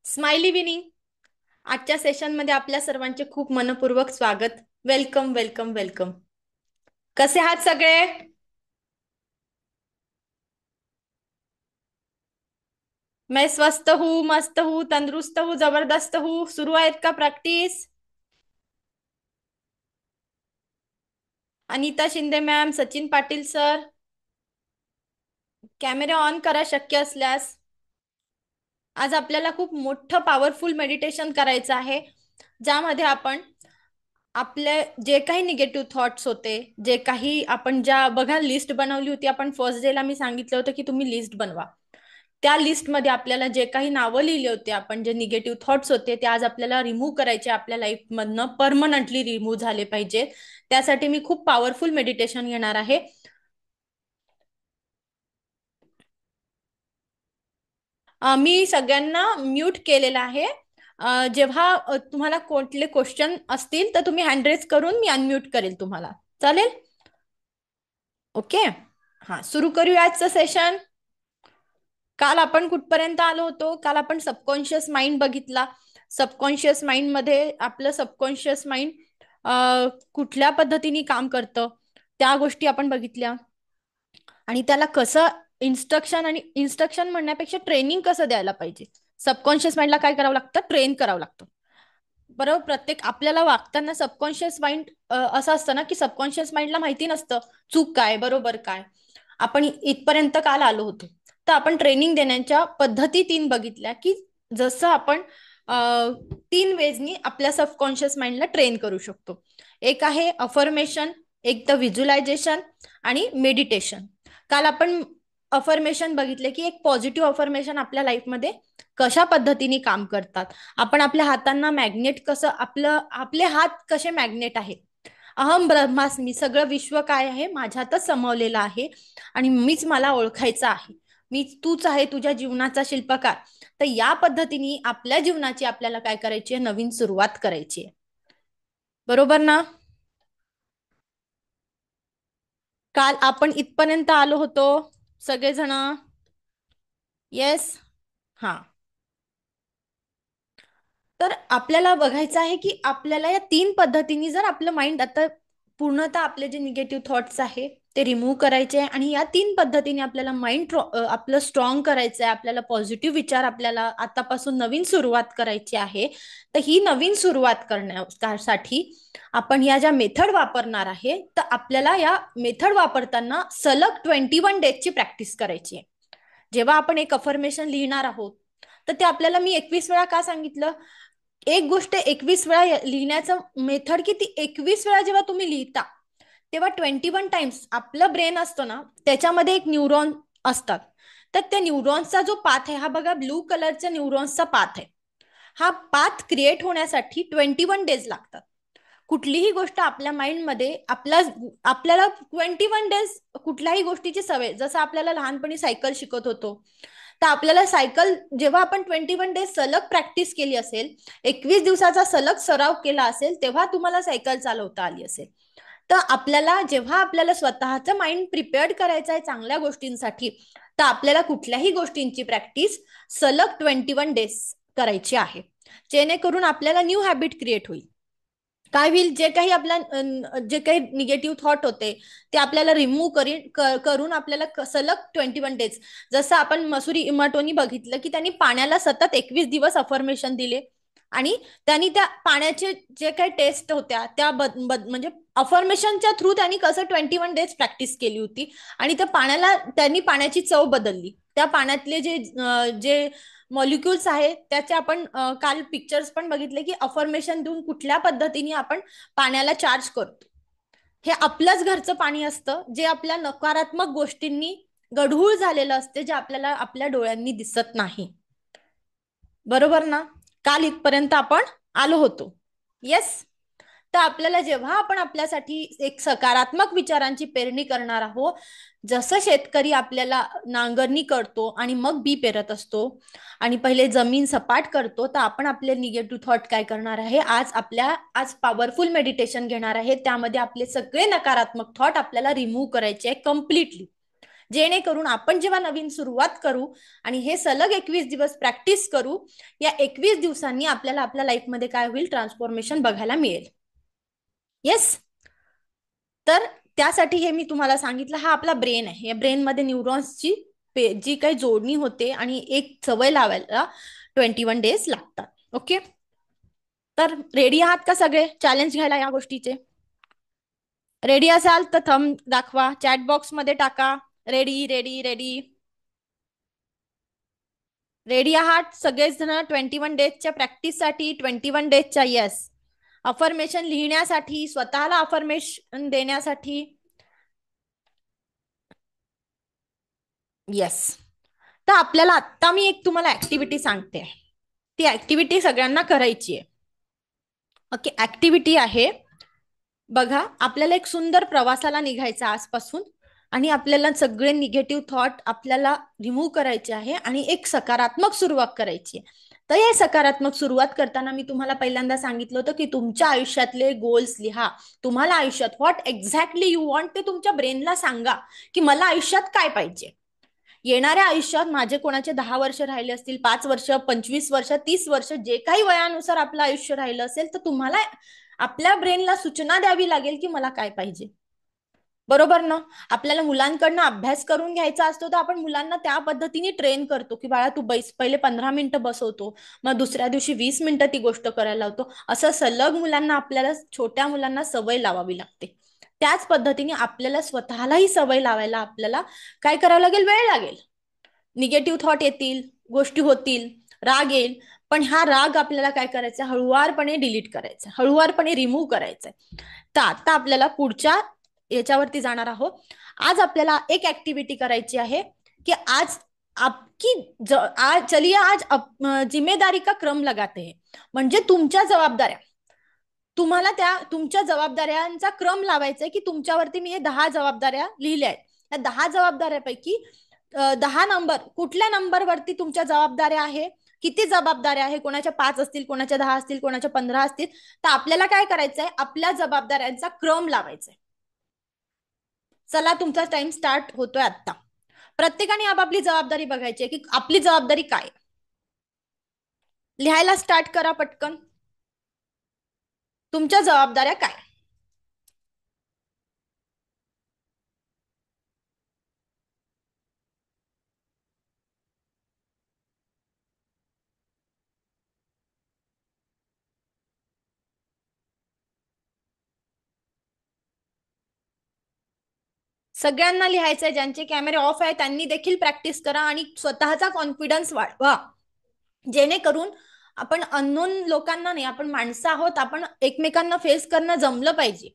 Smiley winning. आजच्या सेशनमध्ये आपल्या सर्वांचे खूप मनपूर्वक स्वागत. Welcome welcome welcome. कसे आहात सगळे? मैं स्वस्थ हूँ, मस्त हूँ, तंदुरुस्त हूँ, जबरदस्त हूँ. सुरू आहेत का practice? Anita Shinde ma'am, Sachin Patil sir, camera on करा शक्य असल्यास. आज आपल्याला खूप मोठं पॉवरफुल मेडिटेशन करायचं आहे, ज्यामध्ये आपण आपले जे काही निगेटिव्ह थॉट्स होते, जे काही आपण ज्या बघा लिस्ट बनवली होती आपण फर्स्ट डेला, मी सांगितलं होतं की तुम्ही लिस्ट बनवा. त्या लिस्टमध्ये आपल्याला जे काही नावं लिहिली होती आपण, जे निगेटिव्ह थॉट्स होते ते आज आपल्याला रिमूव्ह करायचे, आपल्या लाईफमधनं परमनंटली रिमूव्ह झाले पाहिजे. त्यासाठी मी खूप पॉवरफुल मेडिटेशन घेणार आहे. मी सगळ्यांना म्यूट केलेलं आहे. जेव्हा तुम्हाला कोणते क्वेश्चन असतील तर तुम्ही हँड रेज करून मी अनम्यूट करेल तुम्हाला. चालेल? ओके. हा, सुरू करूया आजचं सेशन. काल आपण कुठपर्यंत आलो होतो? काल आपण सबकॉन्शियस माइंड बघितला. सबकॉन्शियस माइंड मध्ये आपलं सबकॉन्शियस माइंड कुठल्या पद्धतीने काम करतं त्या गोष्टी आपण बघितल्या. आणि त्याला कसं इन्स्ट्रक्शन म्हणण्यापेक्षा ट्रेनिंग कसं द्यायला पाहिजे. सबकॉन्शियस माइंडला काय करावं लागतं? ट्रेन करावं लागतं. बरोबर. प्रत्येक आपल्याला वागताना सबकॉन्शियस माइंड असं असतं ना की सबकॉन्शियस माइंडला माहिती नसतं चूक काय बरोबर काय. आपण इथपर्यंत काल आलो होतो. तर आपण ट्रेनिंग देण्याच्या पद्धती 3 बघितल्या की जसं आपण 3 वेजनी आपल्या सबकॉन्शियस माइंडला ट्रेन करू शकतो. एक आहे अफर्मेशन, एक तर व्हिज्युअलायझेशन आणि मेडिटेशन. काल आपण अफर्मेशन बघितले की एक पॉझिटिव्ह अफर्मेशन आपल्या लाईफमध्ये कशा पद्धतीने काम करतात. आपण आपल्या हातांना मॅग्नेट कसं, आपले हात कसे मॅग्नेट आहे. अहम ब्रह्मास्मी, सगळं विश्व काय आहे माझ्यातच समवलेलं आहे आणि मीच मला ओळखायचं आहे. तूच आहे तुझ्या जीवनाचा शिल्पकार. तर या पद्धतीने आपल्या जीवनाची आपल्याला काय करायची आहे? नवीन सुरुवात करायची आहे. बरोबर ना? काल आपण इथपर्यंत आलो होतो सगळेजण. येस. हा. तर आपल्याला बघायचं आहे की आपल्याला या 3 पद्धतीने जर आपलं माइंड आता पूर्णतः आपले जे निगेटिव्ह थॉट्स आहे ते रिमूव्ह करायचे आहे आणि या 3 पद्धतीने आपल्याला माइंड आपलं स्ट्रॉंग करायचं आहे. आपल्याला पॉझिटिव्ह विचार आपल्याला आतापासून नवीन सुरुवात करायची आहे. तर ही नवीन सुरुवात करण्यासाठी आपण या ज्या मेथड वापरणार आहे, तर आपल्याला या मेथड वापरताना सलग 21 डेजची प्रॅक्टिस करायची आहे. जेव्हा आपण एक अफर्मेशन लिहिणार आहोत तर ते आपल्याला मी 21 वेळा का सांगितलं? एक गोष्ट 21 वेळा लिहिण्याचं मेथड की ती 21 वेळा जेव्हा तुम्ही लिहिता तेव्हा 21 टाइम्स आपलं ब्रेन असतं ना, त्याच्यामध्ये एक न्यूरॉन असतात. तर त्या न्यूरॉन्सचा जो पाथ आहे, हा बघा ब्लू कलरच्या न्यूरॉन्सचा पाथ आहे. हा पाथ क्रिएट होण्यासाठी 21 डेज लागतात. कुठलीही गोष्ट आपल्या माइंडमध्ये आपल्याला 21 डेज कुठल्याही गोष्टीची सवय, जसं आपल्याला लहानपणी सायकल शिकत होतो, तर आपल्याला सायकल जेव्हा आपण 21 डेज सलग प्रॅक्टिस केली असेल, 21 दिवसाचा सलग सराव केला असेल, तेव्हा तुम्हाला सायकल चालवता आली असेल. तर आपल्याला जेव्हा आपल्याला स्वतःचं माइंड प्रिपेअर्ड करायचं आहे चांगल्या गोष्टींसाठी, तर आपल्याला कुठल्याही गोष्टींची प्रॅक्टिस सलग 21 डेज करायची आहे, जेणेकरून आपल्याला न्यू हॅबिट क्रिएट होईल. काय होईल? जे काही आपल्या जे काही निगेटिव्ह थॉट होते ते आपल्याला रिमूव्ह करून आपल्याला सलग 21 डेज, जसं आपण मसुरी इमाटोनी बघितलं की त्यांनी पाण्याला सतत 21 दिवस अफर्मेशन दिले आणि त्यांनी त्या पाण्याचे जे काही टेस्ट होत्या त्या म्हणजे अफर्मेशनच्या थ्रू त्यांनी कसं 21 डेज प्रॅक्टिस केली होती आणि त्या पाण्याला त्यांनी पाण्याची चव बदलली. त्या पाण्यातले जे मॉलिक्युल्स आहे त्याचे आपण काल पिक्चर्स पण बघितले की अफर्मेशन देऊन कुठल्या पद्धतीने आपण पाण्याला चार्ज करतो. हे आपलंच घरचं पाणी असतं जे आपल्या नकारात्मक गोष्टींनी गढूळ झालेलं असते, जे आपल्याला आपल्या डोळ्यांनी दिसत नाही. बरोबर ना? काल इथपर्यंत आपण आलो होतो. येस. तर आपल्याला जेव्हा आपण आपल्यासाठी एक सकारात्मक विचारांची पेरणी करणार आहोत, जसं शेतकरी आपल्याला नांगरणी करतो आणि मग बी पेरत असतो आणि पहिले जमीन सपाट करतो, तर आपण आपले निगेटिव्ह थॉट काय करणार आहे, आज पॉवरफुल मेडिटेशन घेणार आहे. त्यामध्ये आपले सगळे नकारात्मक थॉट आपल्याला रिमूव्ह करायचे आहे कम्प्लिटली. जेणेकरून आपण जेव्हा नवीन सुरुवात करू आणि हे सलग 21 दिवस प्रॅक्टिस करू, या 21 दिवसांनी आपल्याला आपल्या लाईफमध्ये काय होईल, ट्रान्सफॉर्मेशन बघायला मिळेल. येस. तर त्यासाठी हे मी तुम्हाला सांगितलं, हा आपला ब्रेन आहे. या ब्रेनमध्ये न्यूरॉन्सची जी काही जोडणी होते आणि एक सवय लावायला 21 डेज लागतात. ओके. तर रेडी आहात का सगळे चॅलेंज घ्यायला या गोष्टीचे? रेडी असाल तर थंब दाखवा, चॅट बॉक्स मध्ये टाका. Ready ready ready. रेडी आहात सगळेच जण 21 डेजच्या प्रॅक्टिससाठी, 21 डेजच्या येस अफर्मेशन लिहिण्यासाठी, स्वतःला अफर्मेशन देण्यासाठी? येस. तर आपल्याला आता मी एक तुम्हाला ऍक्टिव्हिटी सांगते, ती ऍक्टिव्हिटी सगळ्यांना करायची आहे. ओके. ऍक्टिव्हिटी आहे बघा, आपल्याला एक सुंदर प्रवासाला निघायचं आजपासून आणि आपल्याला सगळे निगेटिव्ह थॉट आपल्याला रिमूव्ह करायचे आहे आणि एक सकारात्मक सुरुवात करायची आहे. तर हे सकारात्मक सुरुवात करताना मी तुम्हाला पहिल्यांदा सांगितलं होतं की तुमच्या आयुष्यातले गोल्स लिहा. तुम्हाला आयुष्यात व्हॉट एक्झॅक्टली यू वॉन्ट ते तुमच्या ब्रेनला सांगा की मला आयुष्यात काय पाहिजे. येणाऱ्या आयुष्यात माझे कोणाचे 10 वर्ष राहिले असतील, 5 वर्ष, 25 वर्ष, 30 वर्ष, जे काही वयानुसार आपलं आयुष्य राहिलं असेल, तर तुम्हाला आपल्या ब्रेनला सूचना द्यावी लागेल की मला काय पाहिजे. बरोबर ना? आपल्याला मुलांकडनं अभ्यास करून घ्यायचा असतो तर आपण मुलांना त्या पद्धतीने ट्रेन करतो की बाळा तू बैस, पहिले 15 मिनिटं बसवतो, मग दुसऱ्या दिवशी 20 मिनिटं ती गोष्ट करायला लावतो. असं सलग मुलांना, आपल्याला छोट्या मुलांना सवय लावावी लागते. त्याच पद्धतीने आपल्याला स्वतःलाही सवय लावायला आपल्याला काय करावं लागेल, वेळ लागेल. निगेटिव्ह थॉट येतील, गोष्टी होतील, राग येईल, पण हा राग आपल्याला काय करायचा, हळुवारपणे डिलीट करायचा, हळुवारपणे रिमूव्ह करायचा. तर आता आपल्याला पुढच्या याच्यावरती जाणार आहोत. आज आपल्याला एक ऍक्टिव्हिटी करायची आहे की आज आपकी आज चलिए आज जिम्मेदारी का क्रम लगाते हैं. म्हणजे तुमच्या जबाबदाऱ्या, तुम्हाला त्या तुमच्या जबाबदाऱ्यांचा क्रम लावायचा आहे की तुमच्यावरती मी हे 10 जबाबदाऱ्या लिहिल्या आहेत. या 10 जबाबदाऱ्यापैकी 10 नंबर, कुठल्या नंबरवरती तुमच्या जबाबदाऱ्या आहे, किती जबाबदाऱ्या आहे, कोणाच्या 5 असतील, कोणाच्या 10 असतील, कोणाच्या 15 असतील. तर आपल्याला काय करायचं आहे, आपल्या जबाबदाऱ्यांचा क्रम लावायचा आहे. चला तुमचा टाइम स्टार्ट होतोय आता. प्रत्येकाने आपापली जबाबदारी बघायची आहे की आपली जबाबदारी काय. लिहायला स्टार्ट करा पटकन, तुमच्या जबाबदाऱ्या काय. सगळ्यांना लिहायचंय. ज्यांचे कॅमेरे ऑफ आहे त्यांनी देखील प्रॅक्टिस करा आणि स्वतःचा कॉन्फिडन्स वाढवा. जेणेकरून आपण अननोन लोकांना नाही, आपण माणसं आहोत, आपण एकमेकांना फेस करणं जमलं पाहिजे.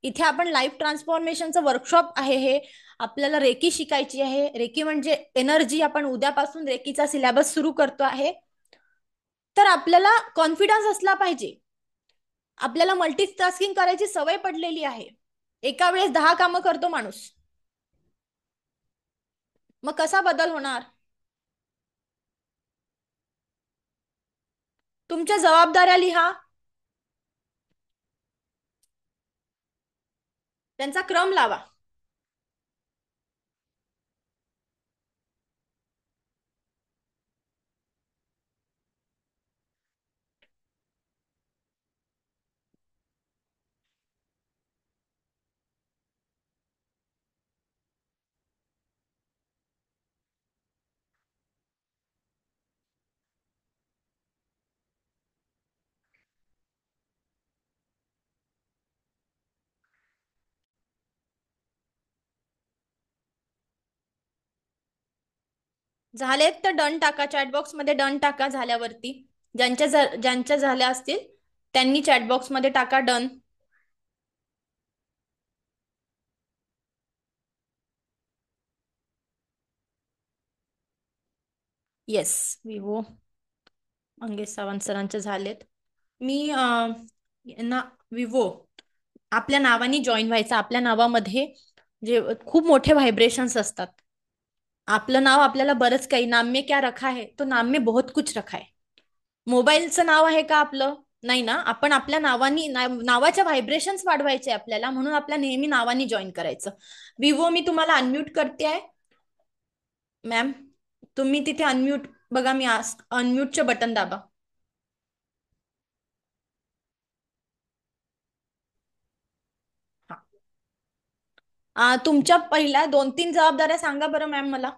इथे आपण लाईफ ट्रान्सफॉर्मेशनचं वर्कशॉप आहे. हे आपल्याला रेकी शिकायची आहे. रेकी म्हणजे एनर्जी. आपण उद्यापासून रेकीचा सिलेबस सुरू करतो आहे. तर आपल्याला कॉन्फिडन्स असला पाहिजे. आपल्याला मल्टीटास्किंग करायची सवय पडलेली आहे. एका वेळेस 10 कामं करतो माणूस, मग कसा बदल होणार. तुमच्या जबाबदाऱ्या लिहा, त्यांचा क्रम लावा. झालेत तर डन टाका, चॅटबॉक्स मध्ये डन टाका. झाल्यावरती ज्यांच्या झाल्या असतील त्यांनी चॅटबॉक्स मध्ये टाका डन. येस, विवो मंगेश सावंत सरांचे झालेत. मी यांना विवो आपल्या नावाने जॉईन व्हायचं. आपल्या नावामध्ये जे खूप मोठे व्हायब्रेशन्स असतात. आपलं नाव आपल्याला बरंच काही, नाम में क्या रखा है तो नाम में बहुत कुछ रखा है. मोबाईलचं नाव आहे का आपलं, नाही ना, आपण आपल्या नावानी नावाच्या व्हायब्रेशन्स वाढवायचे आपल्याला, म्हणून आपल्या नेहमी नावानी जॉईन करायचं. विवो, मी तुम्हाला अनम्यूट करते आहे. मॅम, तुम्ही तिथे अनम्यूट बघा, मी अनम्यूटचे बटन दाबा. तुमच्या पहिल्या 2-3 जबाबदाऱ्या सांगा बरं मॅम मला.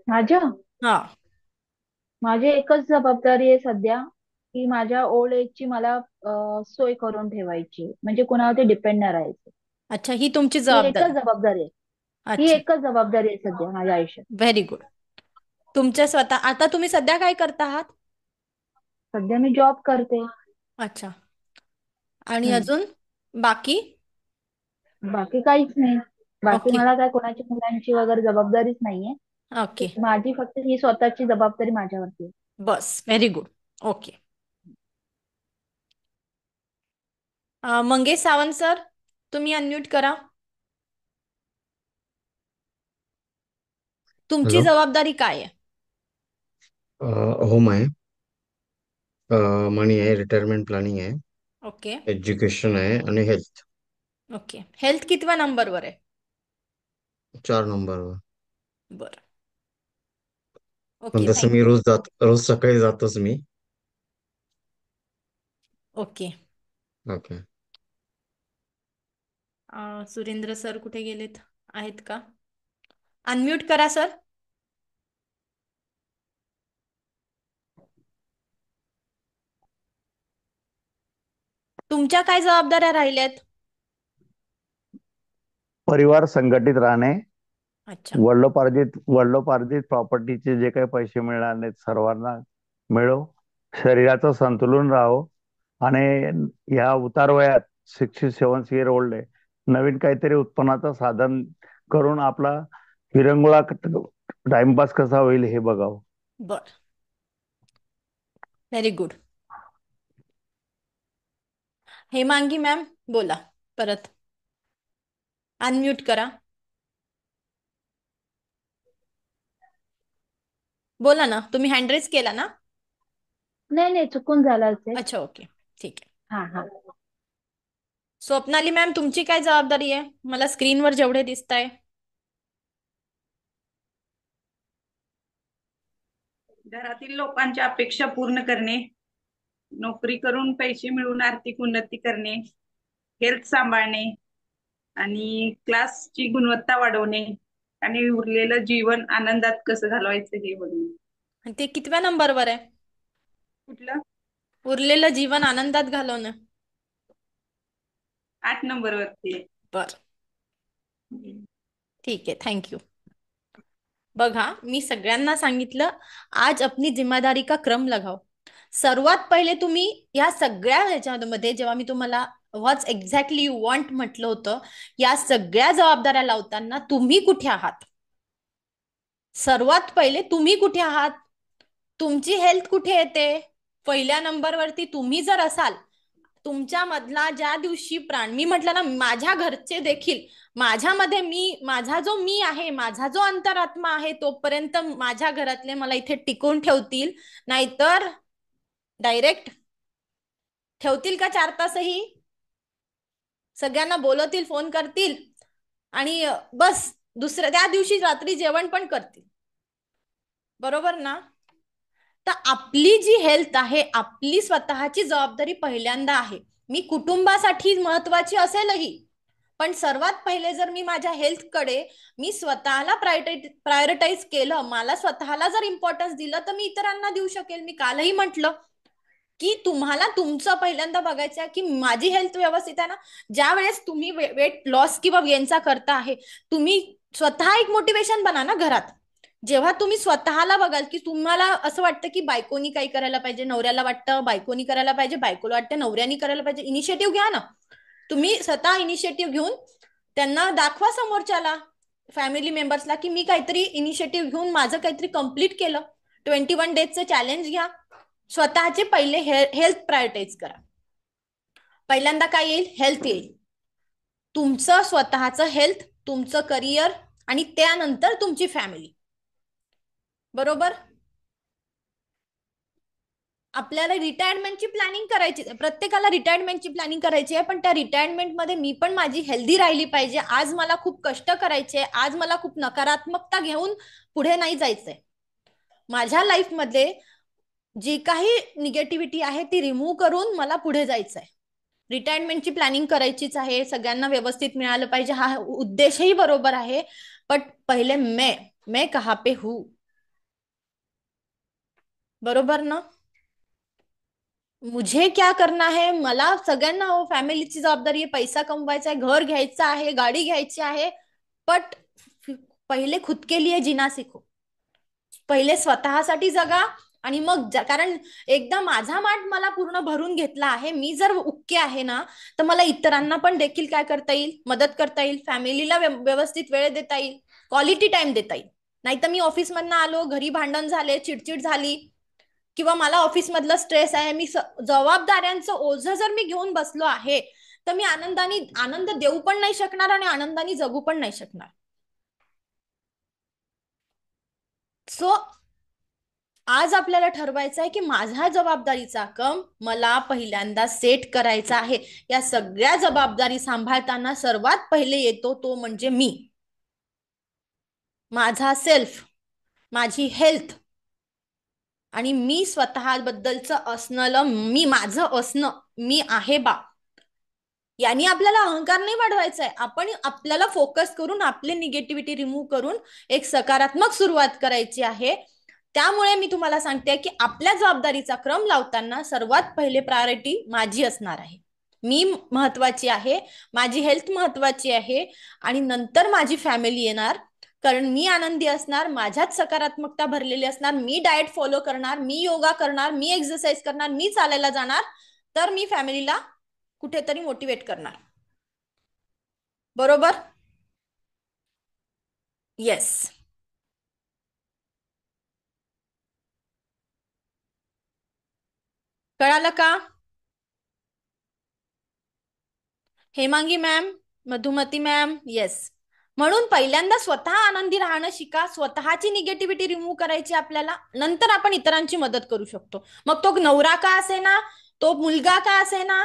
माझ्या हा. माझी एकच जबाबदारी आहे सध्या, की माझ्या ओल्ड एजची मला सोय करून ठेवायची, म्हणजे कुणावरती डिपेंड नाही राहायचं. अच्छा, ही तुमची ही एकच जबाबदारी. जबाबदारी आहे. ही अच्छा. एकच जबाबदारी आहे सध्या माझ्या आयुष्यात. Very good. तुमच्या स्वतः आता तुम्ही सध्या काय करता आहात? सध्या मी जॉब करते. अच्छा. आणि हम्म. अजून बाकी? बाकी काहीच नाही. बाकी ओके. मला काय कोणाच्या मुलांची वगैरे जबाबदारीच नाहीये. ओके. माझी फक्त ही स्वतःची जबाबदारी माझ्यावरती आहे. बस, very good. Okay. Mangesh Sawant sir, तुम्ही अनम्यूट करा. तुमची हॅलो. जबाबदारी काय आहे? होम आहे, मनी आहे, रिटायरमेंट प्लॅनिंग आहे, ओके. एज्युकेशन आहे आणि हेल्थ. ओके. हेल्थ कितव्या नंबरवर आहे? 4 नंबरवर. बरं. पण ओके, तसं मी थँक्यू. रोज सकाळी जातोच मी. ओके. ओके. सुरेंद्र सर कुठे गेलेत? आहेत का? अनम्यूट करा सर. तुमच्या काय जबाबदाऱ्या राहिल्यात? परिवार संघटित राहणे, अच्छा. वडिलोपार्जित प्रॉपर्टीचे जे काही पैसे मिळाले सर्वांना मिळो, शरीराचं संतुलन राहो, आणि या उतार वयात 67 ओल्ड आहे, नवीन काहीतरी उत्पन्नाचं साधन करून आपला विरंगुळा टाइमपास कसा होईल हे बघावं. बर. Very good. हेमांगी मॅम, बोला परत. अनम्यूट करा. बोला ना, तुम्ही हँड केला ना? नाही नाही, चुकून झालं असेल. अच्छा, ओके, ठीक आहे. हा हा. स्वप्नाली मॅम, तुमची काय जबाबदारी आहे? मला स्क्रीनवर जेवढे दिसत आहे. घरातील लोकांच्या अपेक्षा पूर्ण करणे, नोकरी करून पैसे मिळवून आर्थिक उन्नती करणे, हेल्थ सांभाळणे आणि क्लासची गुणवत्ता वाढवणे आणि उरलेलं जीवन आनंदात कसं घालवायचं हे बघणे. आणि ते कितव्या नंबरवर आहे? कुठलं? उरलेलं जीवन आनंदात घालवणं. 8 नंबरवरती आहे. बर, ठीक आहे, थँक्यू. बघा, मी सगळ्यांना सांगितलं, आज अपनी जिम्मेदारी का क्रम लगाओ. सर्वात पहिले तुम्ही या सगळ्या ह्याच्यामध्ये, जेव्हा मी तुम्हाला व्हॉट्स एक्झॅक्टली यू वॉन्ट म्हटलं होतं, या सगळ्या जबाबदाऱ्या लावताना तुम्ही कुठे आहात? सर्वात पहिले तुम्ही कुठे आहात? तुमची हेल्थ कुठे येते? पहिल्या नंबरवरती तुम्ही जर असाल, तुमच्या मधला ज्या दिवशी प्राण, मी म्हटलं ना, माझ्या घरचे देखील माझ्यामध्ये, माझा जो मी आहे, माझा जो अंतरात्मा आहे, तोपर्यंत माझ्या घरातले मला इथे टिकवून ठेवतील, नाहीतर डायरेक्ट ठेवतील का 4 तासही? सगळ्यांना बोलवतील, फोन करतील आणि बस दुसऱ्या त्या दिवशी रात्री जेवण पण करतील. बरोबर ना? तर आपली जी हेल्थ आहे, आपली स्वतःची जबाबदारी पहिल्यांदा आहे. मी कुटुंबासाठी महत्वाची असेलही, पण सर्वात पहिले जर मी माझ्या हेल्थकडे, मी स्वतःला प्रायोरिटाईज केलं, मला स्वतःला जर इम्पॉर्टन्स दिलं, तर मी इतरांना देऊ शकेल. मी कालही म्हटलं की तुम्हाला तुमचं पहिल्यांदा बघायचं आहे की माझी हेल्थ व्यवस्थित आहे ना. ज्या वेळेस तुम्ही वेट लॉस किंवा गेनचा करता आहे, तुम्ही स्वतः एक मोटिवेशन बना ना घरात. जेव्हा तुम्ही स्वतःला बघाल की तुम्हाला असं वाटतं की बायकोनी काही करायला पाहिजे, नवऱ्याला वाटतं बायकोनी करायला पाहिजे, बायकोला वाटतं नवऱ्यानी करायला पाहिजे, इनिशिएटिव्ह घ्या ना. तुम्ही स्वतः इनिशिएटिव्ह घेऊन त्यांना दाखवा समोरच्याला, फॅमिली मेंबर्सला, की मी काहीतरी इनिशिएटिव्ह घेऊन माझं काहीतरी कम्प्लीट केलं. 21 डेजचं चॅलेंज घ्या. स्वतःचे पहिले हेल्थ प्रायोरिटाईज करा. पहिल्यांदा काय येईल? हेल्थ येईल. तुमचं स्वतःचं हेल्थ, तुमचं करिअर आणि त्यानंतर तुमची फॅमिली. बरोबर? आपल्याला रिटायरमेंटची प्लॅनिंग करायची, प्रत्येकाला रिटायरमेंटची प्लॅनिंग करायची आहे, पण त्या रिटायरमेंटमध्ये मी पण माझी हेल्दी राहिली पाहिजे. आज मला खूप कष्ट करायचे, आज मला खूप नकारात्मकता घेऊन पुढे नाही जायचंय. माझ्या लाईफमध्ये जी काही निगेटिव्हिटी आहे ती रिमूव्ह करून मला पुढे जायचंय. रिटायरमेंटची प्लॅनिंग करायचीच आहे, सगळ्यांना व्यवस्थित मिळालं पाहिजे, हा उद्देशही बरोबर आहे. पण पहिले मैं कहाँ पे हूँ, बरोबर ना? मुझे क्या करना है, मला सगळ्यांना हो फॅमिलीची जबाबदारी आहे, पैसा कमवायचा आहे, घर घ्यायचं आहे, गाडी घ्यायची आहे, बट पहिले खुद के लिए जीना सीखो. पहिले स्वतःसाठी जगा आणि मग कारण एकदा माझा माठ मला पूर्ण भरून घेतला आहे, मी जर उक्के आहे ना, तर मला इतरांना पण देखील काय करता येईल, मदत करता येईल, फॅमिलीला व्यवस्थित वेळ देता येईल, क्वालिटी टाइम देता येईल. नाहीतर मी ऑफिसमधनं आलो, घरी भांडण झाले, चिडचिड झाली, किंवा मला ऑफिस मधलं स्ट्रेस आहे, मी जबाबदाऱ्यांचं ओझं जर मी घेऊन बसलो आहे, तर मी आनंद देऊ पण नाही शकणार आणि आनंदाने जगू पण नाही शकणार. सो आज आपल्याला ठरवायचं आहे की माझ्या जबाबदारीचा कम मला पहिल्यांदा सेट करायचा आहे. या सगळ्या जबाबदारी सांभाळताना सर्वात पहिले येतो तो म्हणजे मी, माझा सेल्फ, माझी हेल्थ आणि मी स्वतःबद्दलचं असणं, मी माझं असणं, मी आहे बा. यांनी आपल्याला अहंकार नाही वाढवायचा आहे. आपण आपल्याला फोकस करून आपली निगेटिव्हिटी रिमूव्ह करून एक सकारात्मक सुरुवात करायची आहे. त्यामुळे मी तुम्हाला सांगते की आपल्या जबाबदारीचा क्रम लावताना सर्वात पहिले प्रायोरिटी माझी असणार आहे. मी महत्वाची आहे, माझी हेल्थ महत्वाची आहे आणि नंतर माझी फॅमिली येणार. कारण मी आनंदी असणार, माझ्यात सकारात्मकता भरलेली असणार, मी डाएट फॉलो करणार, मी योगा करणार, मी एक्सरसाइज करणार, मी चालायला जाणार, तर मी फॅमिलीला कुठेतरी मोटिवेट करणार. बरोबर? येस. कळालं का? Hemangi ma'am, Madhumati ma'am, yes. म्हणून पहिल्यांदा स्वतः आनंदी राहणं शिका, स्वतःची निगेटिव्हिटी रिमूव्ह करायची आपल्याला, नंतर आपण इतरांची मदत करू शकतो. मग तो नवरा का असे ना, तो मुलगा का असे ना,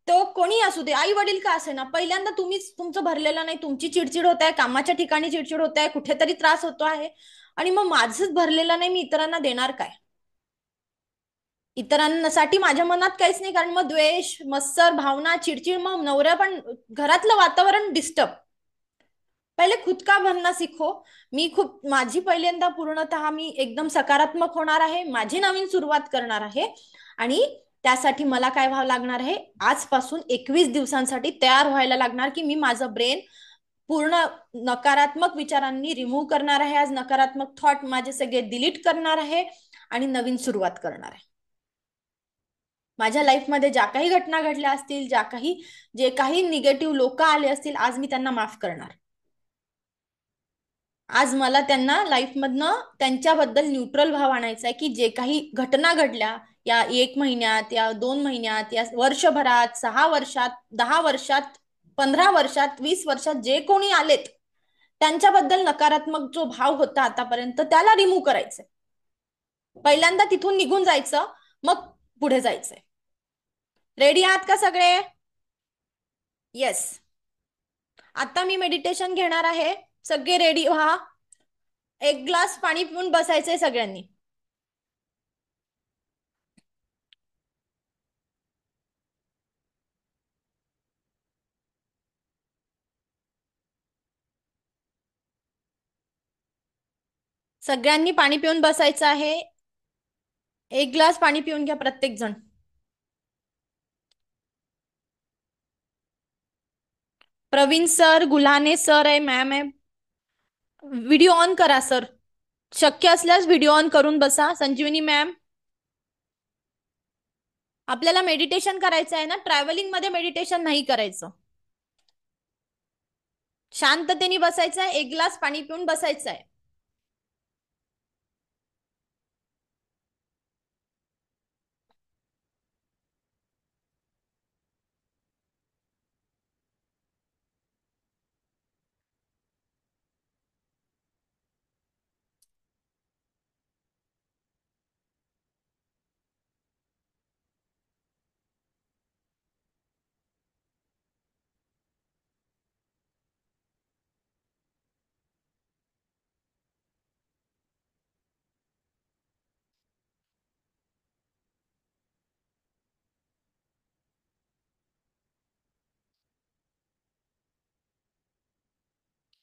तो कोणी असू दे, आई वडील का असे ना, पहिल्यांदा तुम्हीच तुमचं भरलेलं नाही, तुमची चिडचिड होत आहे, कामाच्या ठिकाणी चिडचिड होत आहे, कुठेतरी त्रास होतो आहे, आणि मग माझंच भरलेलं नाही, मी इतरांना देणार काय? इतरांसाठी माझ्या मनात काहीच नाही, कारण मग द्वेष, मत्सर भावना, चिडचिड, मग नवऱ्या पण घरातलं वातावरण डिस्टर्ब. पहिले खुद का बनना सीखो. मी खूप माझी पहिल्यांदा पूर्णतः मी एकदम सकारात्मक होणार आहे, माझी नवीन सुरुवात करणार आहे आणि त्यासाठी मला काय व्हावं लागणार आहे, आजपासून 21 दिवसांसाठी तयार व्हायला लागणार की मी माझं ब्रेन पूर्ण नकारात्मक विचारांनी रिमूव्ह करणार आहे. आज नकारात्मक थॉट माझे सगळे डिलीट करणार आहे आणि नवीन सुरुवात करणार आहे. माझ्या लाईफमध्ये ज्या काही घटना घडल्या असतील, जे काही निगेटिव्ह लोक आले असतील, आज मी त्यांना माफ करणार. आज मला त्यांना लाईफमधनं त्यांच्याबद्दल न्यूट्रल भाव आणायचा आहे की जे काही घटना घडल्या या 1 महिन्यात, या 2 महिन्यात, या वर्षभरात, 6 वर्षात, 10 वर्षात, 15 वर्षात, 20 वर्षात जे कोणी आलेत त्यांच्याबद्दल नकारात्मक जो भाव होता आतापर्यंत त्याला रिमूव्ह करायचंय. पहिल्यांदा तिथून निघून जायचं, मग पुढे जायचंय. रेडी आहात का सगळे? येस. आता मी मेडिटेशन घेणार आहे, सगळे रेडी व्हा. 1 ग्लास पाणी पिऊन बसायचंय सगळ्यांनी. सगळ्यांनी पाणी पिऊन बसायचं आहे. 1 ग्लास पाणी पिऊन घ्या प्रत्येक जण. प्रवीण सर, गुल्हाने सर आहे, मॅम आहे. व्हिडिओ ऑन करा सर, शक्य असल्यास व्हिडिओ ऑन करून बसा. संजीवनी मॅम, आपल्याला मेडिटेशन करायचं आहे ना, ट्रॅव्हलिंग मध्ये मेडिटेशन नाही करायचं. शांततेने बसायचं आहे, 1 ग्लास पाणी पिऊन बसायचं आहे.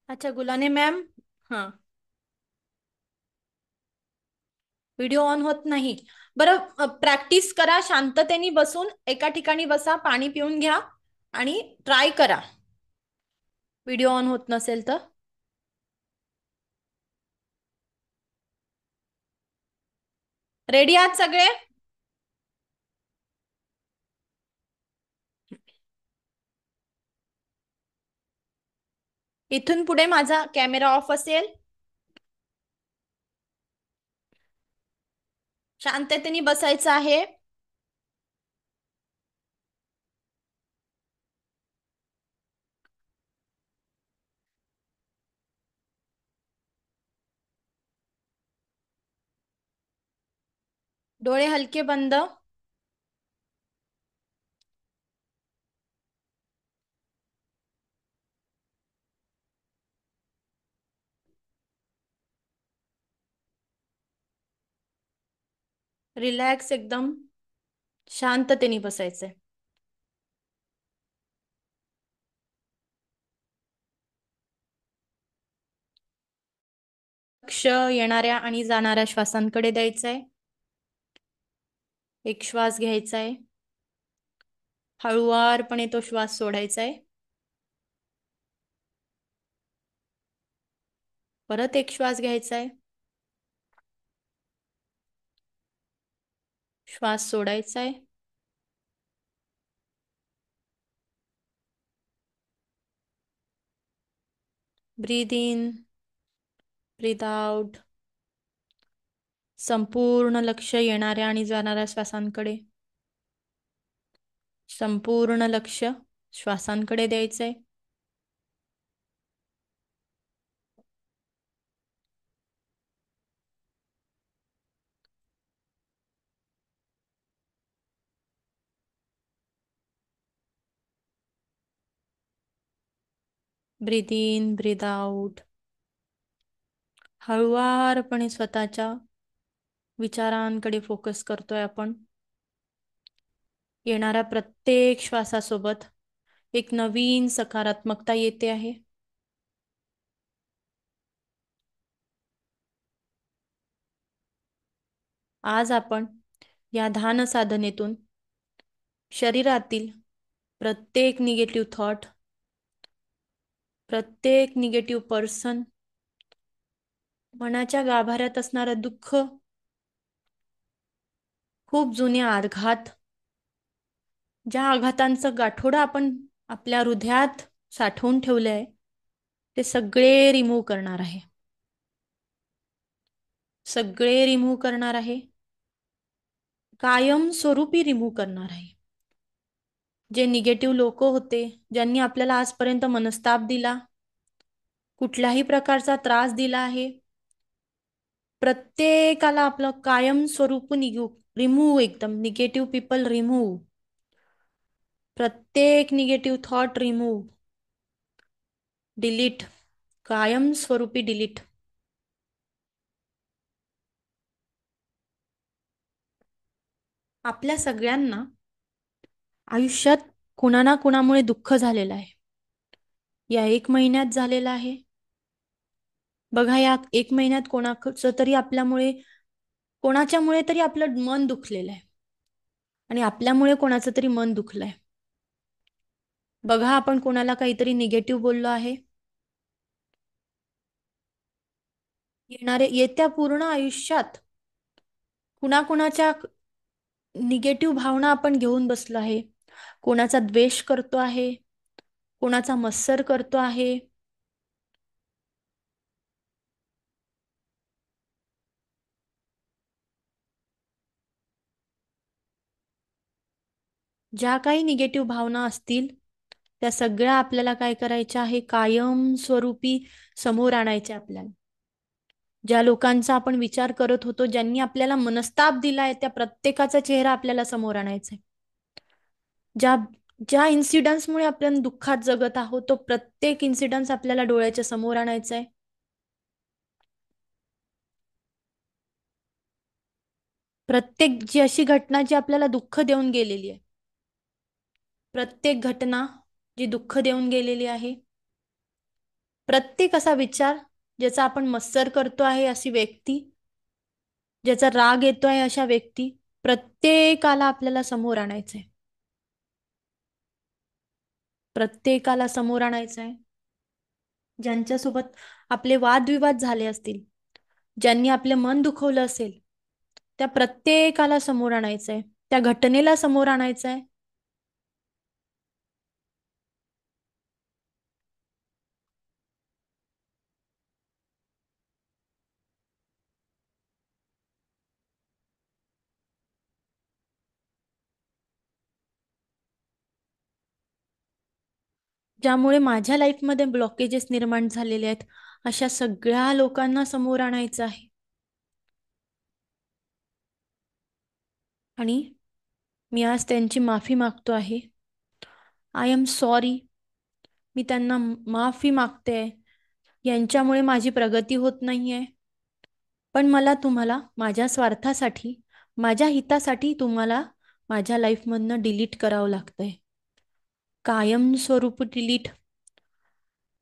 अच्छा गुलाने मॅम. हा, व्हिडिओ ऑन होत नाही. बरं, प्रॅक्टिस करा, शांततेने बसून एका ठिकाणी बसा, पाणी पिऊन घ्या आणि ट्राय करा व्हिडिओ ऑन होत नसेल तर. रेडी आहात सगळे? इथून पुढे माझा कॅमेरा ऑफ असेल. शांततेने बसायचं आहे. डोळे हलके बंद. रिलॅक्स, एकदम शांततेने बसायचंय. लक्ष येणाऱ्या आणि जाणाऱ्या श्वासांकडे द्यायचंय. एक श्वास घ्यायचा आहे, हळुवारपणे तो श्वास सोडायचा आहे. परत एक श्वास घ्यायचा आहे, श्वास सोडायचा आहे. Breathe in, breathe out. संपूर्ण लक्ष येणाऱ्या आणि जाणाऱ्या श्वासांकडे, संपूर्ण लक्ष श्वासांकडे द्यायचंय. Breathe in, breathe out. हळुवारपणे स्वतःच्या विचारांकडे फोकस करतोय आपण. येणाऱ्या प्रत्येक श्वासासोबत एक नवीन सकारात्मकता येते आहे. आज आपण या ध्यान साधनेतून शरीरातील प्रत्येक निगेटिव्ह थॉट, प्रत्येक निगेटिव्ह पर्सन, मनाच्या गाभाऱ्यात असणारं दुःख, खूप जुने आघात, ज्या आघातांचं गाठोडं आपण आपल्या हृदयात साठवून ठेवले आहे, ते सगळे रिमूव्ह करणार आहे. सगळे रिमूव्ह करणार आहे. कायम स्वरूपी रिमूव्ह करणार आहे. जे निगेटिव्ह लोक होते, ज्यांनी आपल्याला आजपर्यंत मनस्ताप दिला, कुठल्याही प्रकारचा त्रास दिला आहे, प्रत्येकाला आपलं कायम स्वरूप रिमूव्ह, एकदम निगेटिव्ह पीपल रिमूव्ह. प्रत्येक निगेटिव्ह थॉट रिमूव्ह, डिलीट, कायम स्वरूपी डिलीट. आपल्या सगळ्यांना आयुष्यात कुणा ना कुणामुळे दुःख झालेलं आहे. या 1 महिन्यात झालेलं आहे. बघा, या 1 महिन्यात कोणाचं तरी आपल्यामुळे, कोणाच्यामुळे तरी आपलं मन दुखलेलं आहे आणि आपल्यामुळे कोणाचं तरी मन दुखलंय. बघा, आपण कोणाला काहीतरी निगेटिव्ह बोललो आहे. येत्या पूर्ण आयुष्यात कुणाकुणाच्या निगेटिव्ह भावना आपण घेऊन बसलो आहे. कोणाचा द्वेष करतो आहे, कोणाचा मत्सर करतो आहे. ज्या काही निगेटिव्ह भावना असतील, त्या सगळ्या आपल्याला काय करायच्या आहे, कायम स्वरूपी समोर आणायच्या आपल्याला. ज्या लोकांचा आपण विचार करत होतो, ज्यांनी आपल्याला मनस्ताप दिलाय, त्या प्रत्येकाचा चेहरा आपल्याला समोर आणायचा आहे. ज्या ज्या इन्सिडन्समुळे आपण दुःखात जगत आहोत, तो प्रत्येक इन्सिडन्स आपल्याला डोळ्याच्या समोर आणायचा आहे. प्रत्येक जी अशी घटना जी आपल्याला दुःख देऊन गेलेली आहे, प्रत्येक घटना जी दुःख देऊन गेलेली आहे, प्रत्येक असा विचार ज्याचा आपण मत्सर करतो आहे, अशी व्यक्ती, ज्याचा राग येतोय, अशा व्यक्ती प्रत्येकाला आपल्याला समोर आणायचंय. प्रत्येकाला समोर आणायचंय. ज्यांच्यासोबत आपले वादविवाद झाले असतील, ज्यांनी आपले मन दुखवलं असेल, त्या प्रत्येकाला समोर आणायचंय. त्या घटनेला समोर आणायचंय. ज्यामुळे माझ्या लाईफमध्ये ब्लॉकेजेस निर्माण झालेले आहेत, अशा सगळ्या लोकांना समोर आणायचं आहे. आणि मी आज त्यांची माफी मागतो आहे. I am sorry. मी त्यांना माफी मागते. यांच्यामुळे माझी प्रगती होत नाहीये. पण मला तुम्हाला माझ्या स्वार्थासाठी, माझ्या हितासाठी तुम्हाला माझ्या लाईफमधनं डिलीट करावं लागतंय. कायमस्वरूपी डिलीट.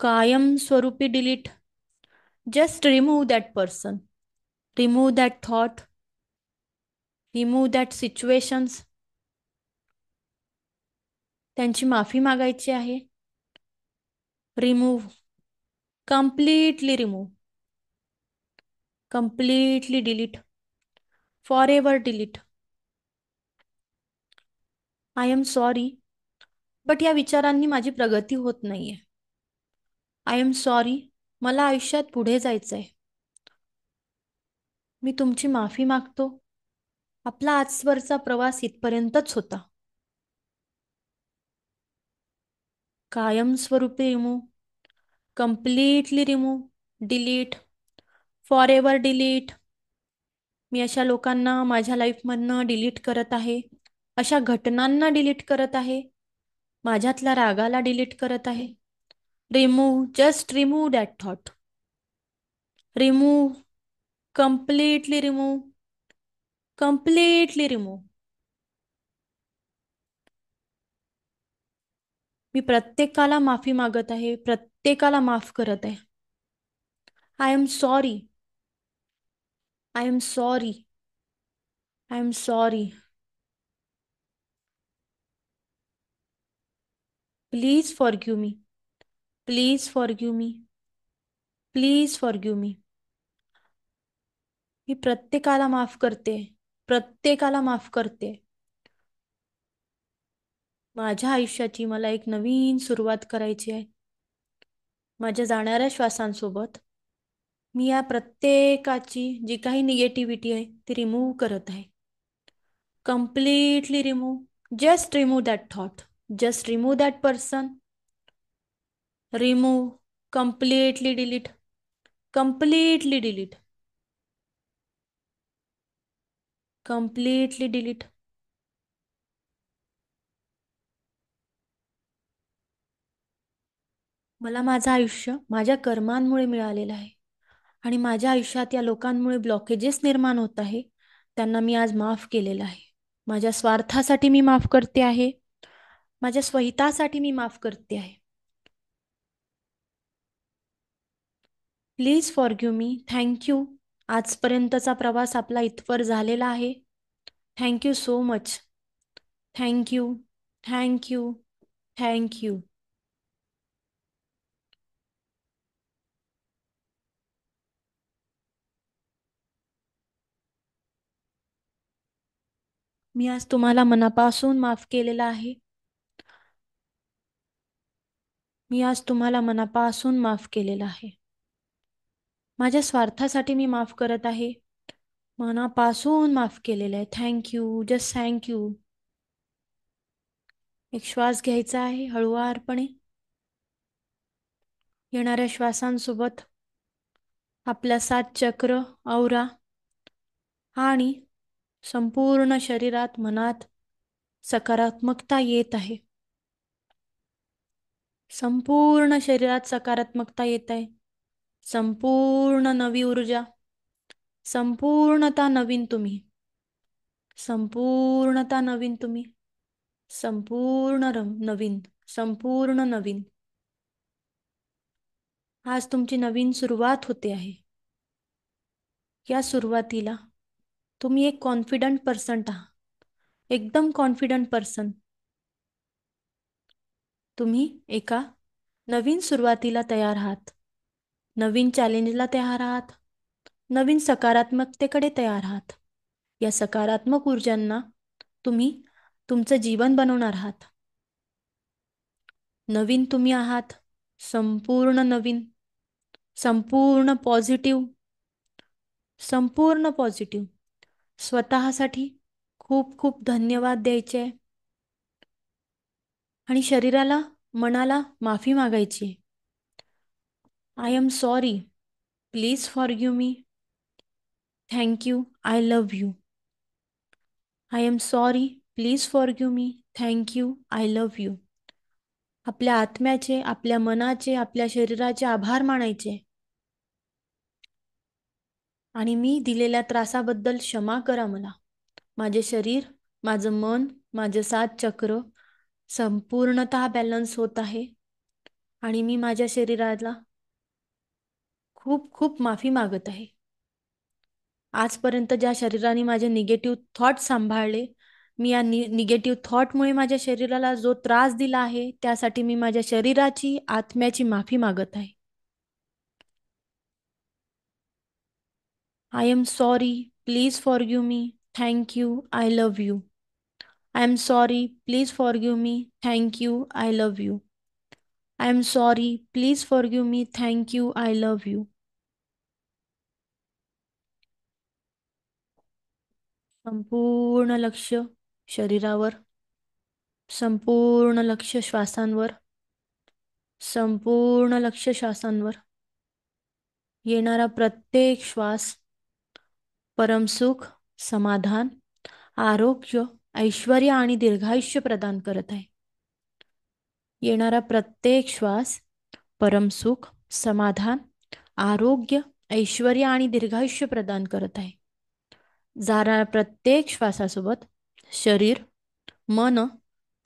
कायमस्वरूपी delete. Just remove that person. Remove that thought. Remove that situations. त्यांची माफी मागायची आहे. Remove. Completely remove. Completely delete. Forever delete. I am sorry, but या विचारांनी माझी प्रगती होत नाहीये. आय एम सॉरी, मला आयुष्यात पुढे जायचंय. मी तुमची माफी मागतो. आपला आजवरचा प्रवास इथपर्यंतच होता. कायमस्वरूपी remove. Completely remove. Delete. Forever delete. मी अशा लोकांना माझ्या लाईफमधनं डिलीट करत आहे. अशा घटनांना डिलीट करत आहे. माझ्यातल्या रागाला डिलीट करत आहे. Remove. Just remove that thought. Remove. Completely remove. Completely remove. मी प्रत्येकाला माफी मागत आहे. प्रत्येकाला माफ करत आहे. I am sorry. I am sorry. I am sorry. Please forgive me. Please forgive me. Please forgive me. मी प्रत्येकाला माफ करते. प्रत्येकाला माफ करते. माझ्या आयुष्याची मला एक नवीन सुरुवात करायची आहे. माझ्या जाणाऱ्या श्वासांसोबत मी या प्रत्येकाची जी काही निगेटिव्हिटी आहे ती रिमूव्ह करत आहे. Completely remove. Just remove that thought. Just remove that person. Remove. Completely delete. Completely delete. Completely delete. मला माझं आयुष्य माझ्या कर्मांमुळे मिळालेलं आहे. आणि माझ्या आयुष्यात या लोकांमुळे ब्लॉकेजेस निर्माण होत आहे. त्यांना मी आज माफ केलेलं आहे. माझ्या स्वार्थासाठी मी माफ करते आहे. माझ्या स्वहितासाठी मी माफ करते आहे. Please forgive me. थँक्यू. आजपर्यंतचा प्रवास आपला इथवर झालेला आहे. Thank you so much. Thank you. Thank you. Thank you. मी आज तुम्हाला मनापासून माफ केलेलं आहे. मी आज तुम्हाला मनापासून माफ केलेलं आहे. माझ्या स्वार्थासाठी मी माफ करत आहे. मनापासून माफ केलेलं आहे. थँक्यू. Just thank you. एक श्वास घ्यायचा आहे हळुवारपणे. येणाऱ्या श्वासांसोबत आपल्या 7 चक्र, औरा आणि संपूर्ण शरीरात, मनात सकारात्मकता येत आहे. संपूर्ण शरीरात सकारात्मकता येत आहे. संपूर्ण नवी ऊर्जा. संपूर्णता नवीन तुम्ही. संपूर्णता नवीन तुम्ही. संपूर्ण नवीन. संपूर्ण नवीन. आज तुमची नवीन सुरुवात होते आहे. या सुरुवातीला तुम्ही एक कॉन्फिडंट पर्सन आहात, एकदम कॉन्फिडंट पर्सन. तुम्ही एका नवीन सुरुवातीला तयार आहात, नवीन चॅलेंजला तयार आहात, नवीन सकारात्मकतेकडे तयार आहात. या सकारात्मक ऊर्जांना तुम्ही तुमचं जीवन बनवणार आहात. नवीन तुम्ही आहात, संपूर्ण नवीन, संपूर्ण पॉझिटिव्ह, संपूर्ण पॉझिटिव्ह. स्वतःसाठी खूप खूप धन्यवाद द्यायचे आणि शरीराला, मनाला माफी मागायची. I am sorry, please forgive me, thank you, I love you. I am sorry, please forgive me, thank you, I love you. आपल्या आत्म्याचे, आपल्या मनाचे, आपल्या शरीराचे आभार मानायचे आणि मी दिलेल्या त्रासाबद्दल क्षमा करा मला. माझे शरीर, माझं मन, माझे 7 चक्र संपूर्णतः बॅलन्स होत आहे आणि मी माझ्या शरीराला खूप खूप माफी मागत आहे. आजपर्यंत ज्या शरीराने माझे निगेटिव्ह थॉट सांभाळले, मी या निगेटिव्ह थॉटमुळे माझ्या शरीराला जो त्रास दिला आहे, त्यासाठी मी माझ्या शरीराची, आत्म्याची माफी मागत आहे. I am sorry, please forgive me, thank you, I love you. I am sorry, please forgive me, thank you, I love you. I am sorry, please forgive me, thank you, I love you. संपूर्ण लक्ष शरीरावर, संपूर्ण लक्ष श्वासांवर, संपूर्ण लक्ष श्वासांवर. येणारा प्रत्येक श्वास परमसुख, समाधान, आरोग्य, ऐश्वर्य आणि दीर्घायुष्य प्रदान करत आहे. येणारा प्रत्येक श्वास परमसुख, समाधान, आरोग्य, ऐश्वर्य आणि दीर्घायुष्य प्रदान करत आहे. जाणाऱ्या प्रत्येक श्वासासोबत शरीर, मन,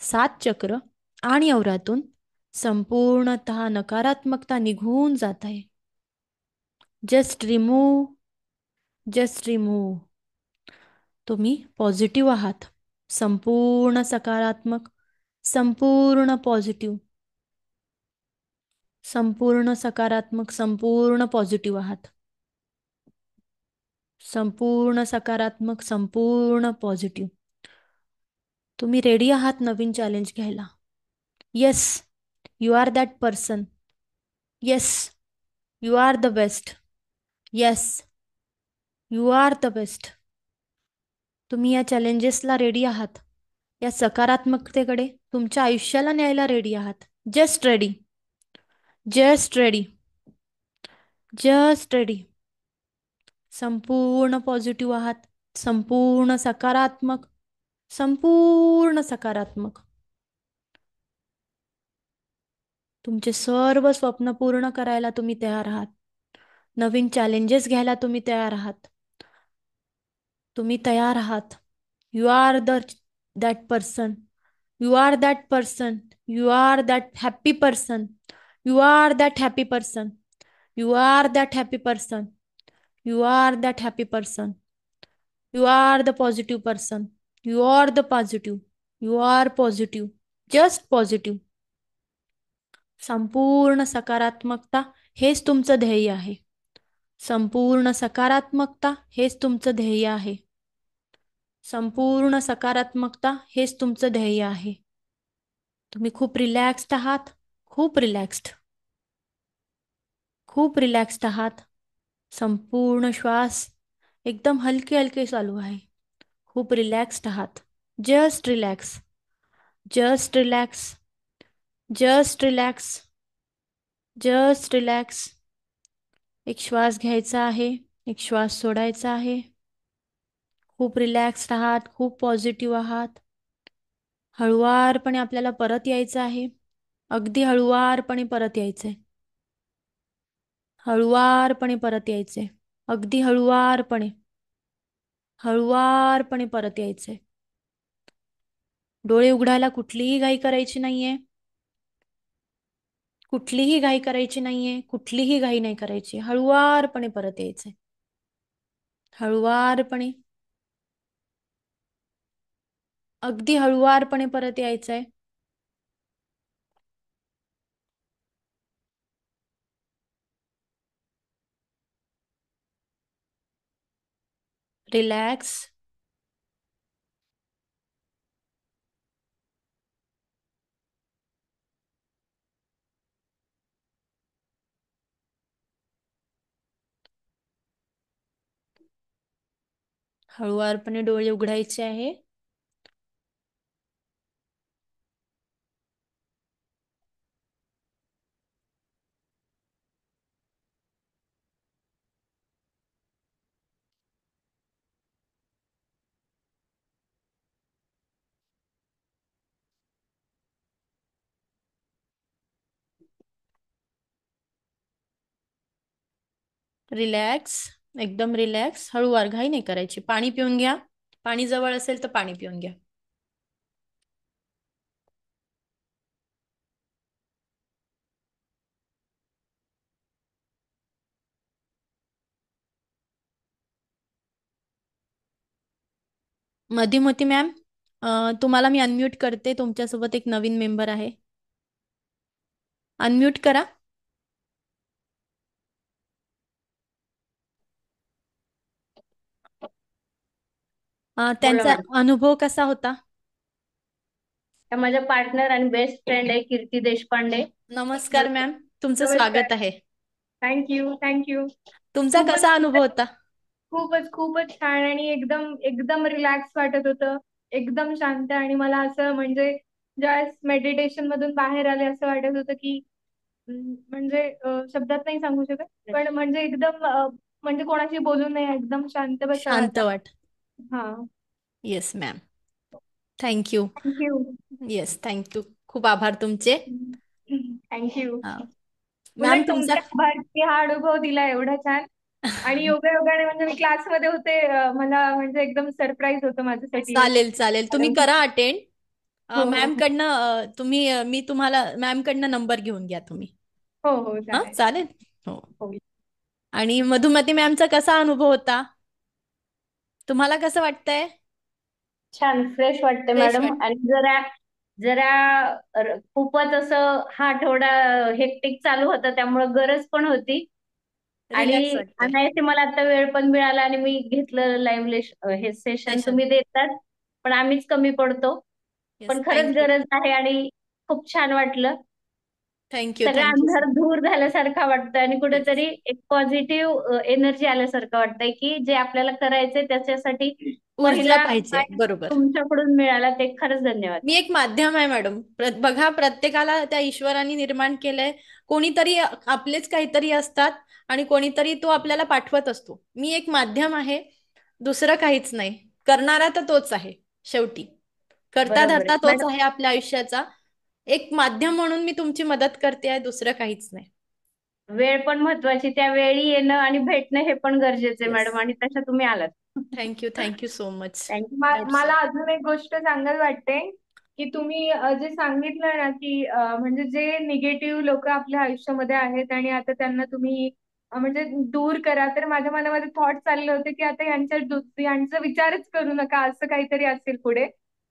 7 चक्र आणि अवरातून संपूर्णतः नकारात्मकता निघून जात आहे. Just remove, just remove. तुम्ही पॉझिटिव्ह आहात, संपूर्ण सकारात्मक, संपूर्ण पॉझिटिव्ह, संपूर्ण सकारात्मक, संपूर्ण पॉझिटिव्ह आहात. संपूर्ण सकारात्मक, संपूर्ण पॉझिटिव्ह. तुम्ही रेडी आहात नवीन चॅलेंज घ्यायला. Yes, you are that person. Yes, you are the best. Yes, you are the best. तुम्ही या चॅलेंजेसला रेडी आहात. या सकारात्मकतेकडे तुमच्या आयुष्याला न्यायला रेडी आहात. Just ready, just ready, just ready. संपूर्ण पॉझिटिव्ह आहात, संपूर्ण सकारात्मक, संपूर्ण सकारात्मक. तुमचे सर्व स्वप्न पूर्ण करायला तुम्ही तयार आहात. नवीन चॅलेंजेस घ्यायला तुम्ही तयार आहात. तुम्ही तयार आहात. You are that person. You are that person. You are that happy person. You are that happy person. You are that happy person. You are that happy person. You are the positive person. You are the positive. You are positive. Just positive. संपूर्ण सकारात्मकता हेच तुमचं ध्येय आहे. संपूर्ण सकारात्मकता हेच तुमचं ध्येय आहे. संपूर्ण सकारात्मकता हेच तुमचं ध्येय आहे. तुम्ही खूप रिलॅक्स्ड आहात, खूप रिलॅक्स्ड, खूप रिलॅक्स्ड आहात. संपूर्ण श्वास एकदम हलके हलके चालू आहे. खूप रिलॅक्स्ड आहात. Just relax, just relax, just relax, just relax. एक श्वास घ्यायचा आहे, एक श्वास सोडायचा आहे. खूप रिलॅक्स्ड आहात, खूप पॉझिटिव्ह आहात. हळुवारपणे आपल्याला परत यायचं आहे. अगदी हळुवारपणे परत यायचंय. हळुवारपणे परत यायचंय. अगदी हळुवारपणे, हळुवारपणे परत यायचंय. डोळे उघडायला कुठलीही घाई करायची नाहीये. कुठलीही घाई करायची नाहीये, कुठलीही घाई नाही करायची. हळुवारपणे परत यायचंय. हळुवारपणे, अगदी हळुवारपणे परत यायचंय. रिलॅक्स. हळुवारपणे डोळे उघडायचे आहे. रिलॅक्स, एकदम रिलॅक्स. हळुवार, घाई नाही करायची. पाणी पिऊन घ्या. पाणी जवळ असेल तर पाणी पिऊन घ्या. मधुमती मॅम, तुम्हाला मी अनम्यूट करते. तुमच्यासोबत एक नवीन मेंबर आहे. अनम्यूट करा. बोला त्यांचा मॅम. अनुभव कसा होता? त्या माझ्या पार्टनर आणि बेस्ट फ्रेंड आहे कीर्ती देशपांडे. नमस्कार मॅम, तुमचं नमस्कार. स्वागत आहे. Thank you thank you. तुमचा खूपच कसा अनुभव होता? खूपच खूपच छान आणि एकदम एकदम रिलॅक्स वाटत होतं. एकदम शांत आणि मला असं म्हणजे ज्यावेळेस मेडिटेशन मधून बाहेर आले असं वाटत होतं की म्हणजे शब्दात नाही सांगू शकत पण म्हणजे एकदम म्हणजे कोणाशी बोलू नये एकदम शांत बसावं शांत आता. वाट. हा. Yes ma'am, thank you. Thank you. Yes, thank you. खूप आभार तुमचे. थँक्यू. मॅम उलट तुमचा तुमच्या आभारची हा अनुभव दिला एवढा छान आणि योगायोगाने म्हणजे मी क्लासमध्ये होते मला म्हणजे एकदम सरप्राईज होतं माझ्यासाठी. चालेल चालेल, तुम्ही करा अटेंड. हो हो मॅम कडनं तुम्ही मी तुम्हाला मॅम कडनं नंबर घेऊन घ्या तुम्ही. हो हो हा, चालेल. चालेल. हो. हो. आणि मधुमती मॅमचा कसा अनुभव होता? तुम्हाला कसं वाटतंय? छान फ्रेश वाटते फ्रेश मॅडम वाटत? आणि जरा जरा खूपच असं हा आठवडा हेक्टिक चालू होता त्यामुळे गरज पण होती रिलॅक्स आणि वाटतंय? अनायासे मला आता वेळ पण मिळाला आणि मी घेतलं लाईव्ह हे सेशन सेशन. तुम्ही देतात पण आम्हीच कमी पडतो येस, पण खरंच थँक्यू. गरज आहे आणि खूप छान वाटलं. थँक्यू, सगळं थँक्यू अंधार सो. दूर झाल्यासारखं वाटतं आणि येस, कुठेतरी एक पॉझिटिव्ह एनर्जी आल्यासारखं वाटतंय की जे आपल्याला करायचंय त्याच्यासाठी ऊर्जा पहिला पाहिजे, time बरोबर. तुमच्याकडून मिळाला ते खरंच धन्यवाद. मी एक माध्यम आहे मॅडम. बघा, प्रत्येकाला त्या ईश्वराने निर्माण केलंय. कोणीतरी आपलेच काहीतरी असतात आणि कोणीतरी तो आपल्याला पाठवत असतो. मी एक माध्यम आहे, दुसरं काहीच नाही. करणारा तर तोच आहे शेवटी. करता बरोबर धरता आहे तोच मॅडम. आहे आपल्या आयुष्याचा. एक माध्यम म्हणून मी तुमची मदत करते आहे, दुसरं काहीच नाही. वेळ पण महत्वाची त्या वेळी येणं आणि भेटणं हे पण गरजेचं आहे येस, मॅडम आणि तशा तुम्ही आलात. Thank you, thank you so much. Thank you. That's मला ऑल. अजून एक गोष्ट सांगायला वाटते की तुम्ही जे सांगितलं ना की म्हणजे जे निगेटिव्ह लोक आपल्या आयुष्यामध्ये आहेत आणि आता त्यांना तुम्ही म्हणजे दूर करा तर माझ्या मनामध्ये थॉट चालले होते की आता यांचा विचारच करू नका असं काहीतरी असेल पुढे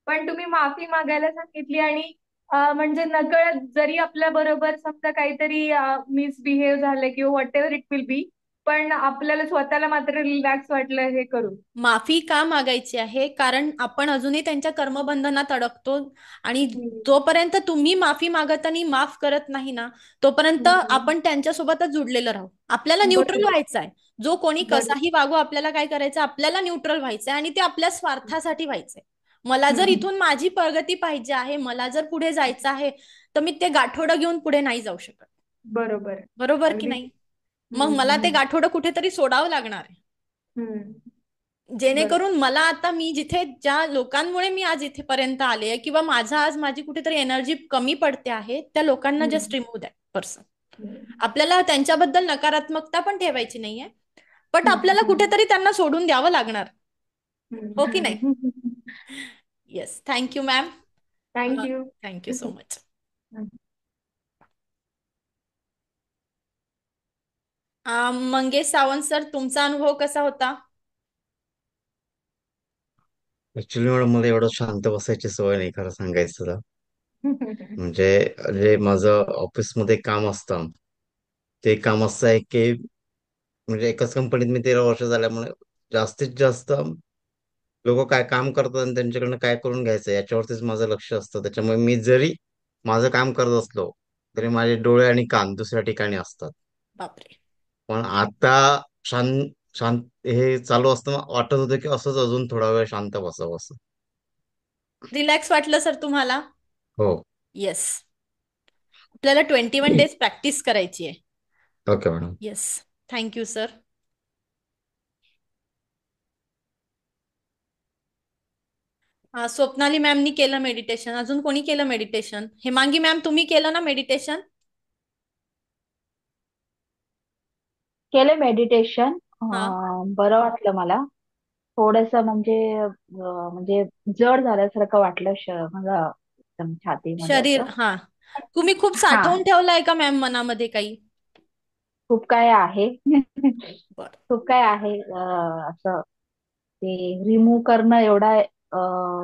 पण तुम्ही माफी मागायला सांगितली आणि म्हणजे नकळत जरी आपल्या बरोबर समजा काहीतरी मिसबिहेव झालं किंवा what ever it will be पण आपल्याला स्वतःला मात्र रिलॅक्स वाटलं हे करून. माफी का मागायची आहे? कारण आपण अजूनही त्यांच्या कर्मबंधनात अडकतो आणि हम्म. जोपर्यंत तुम्ही माफी मागत आणि माफ करत नाही ना, तोपर्यंत हम्म. आपण त्यांच्यासोबतच जुडलेलं राहू. आपल्याला न्यूट्रल बरोबर व्हायचं आहे. जो कोणी बरोबर. कसाही वागू, आपल्याला काय करायचं, आपल्याला न्यूट्रल व्हायचंय आणि ते आपल्या स्वार्थासाठी व्हायचंय. मला जर हम्म. इथून माझी प्रगती पाहिजे आहे, मला जर पुढे जायचं आहे, तर मी ते गाठोडं घेऊन पुढे नाही जाऊ शकत. बरोबर. बरोबर की अगदी. नाही? मग हम्म. मला ते हम्म. गाठोडं कुठेतरी सोडावं लागणार आहे. हम्म. बरोबर. जेणेकरून मला आता मी जिथे ज्या लोकांमुळे मी आज इथेपर्यंत आले किंवा माझी कुठेतरी एनर्जी कमी पडते आहे, त्या लोकांना जस्ट हम्म. रिमूव्ह द्या पर्सन. हम्म. आपल्याला त्यांच्याबद्दल नकारात्मकता पण ठेवायची नाहीये, बट आपल्याला हम्म. कुठेतरी त्यांना सोडून द्यावं लागणार. हो की नाही? हम्म. Yes, thank you ma'am. Thank you. Thank you so much. Mangesh Sawant sir, तुमचा अनुभव कसा होता? ऍक्च्युली मॅडम मला एवढं शांत बसायची सवय नाही, खरं सांगायचं तर. म्हणजे जे माझं ऑफिसमध्ये काम असतं, ते काम असं आहे की म्हणजे एकाच कंपनीत मी 13 वर्ष झाल्यामुळे जास्तीत जास्त लोक काय काम करतात आणि त्यांच्याकडनं काय करून घ्यायचं याच्यावरतीच माझं लक्ष असतं. त्याच्यामुळे मी जरी माझं काम करत असलो तरी माझे डोळे आणि कान दुसऱ्या ठिकाणी असतात. बापरे. पण आता शांत शांत हे चालू असताना वाटत होतं की असंच अजून थोडा वेळ शांत बसावं असं. रिलॅक्स वाटलं सर तुम्हाला? हो. येस. आपल्याला 21 डेज प्रॅक्टिस करायची आहे. Okay madam. Yes. Thank you sir. Swapnali मॅमनी केलं मेडिटेशन. अजून कोणी केलं मेडिटेशन? हेमांगी मॅम, तुम्ही केलं ना मेडिटेशन? केले मेडिटेशन. हा. बरं वाटलं मला. थोडस म्हणजे जड झाल्यासारखं वाटलं मला एकदम छातीमध्ये शरीर. असं. हा. तुम्ही खूप हा, साठवून ठेवलाय का मॅम मनामध्ये काही? खूप काय आहे. बर. खूप काय आहे. असं ते रिमूव्ह करणं एवढा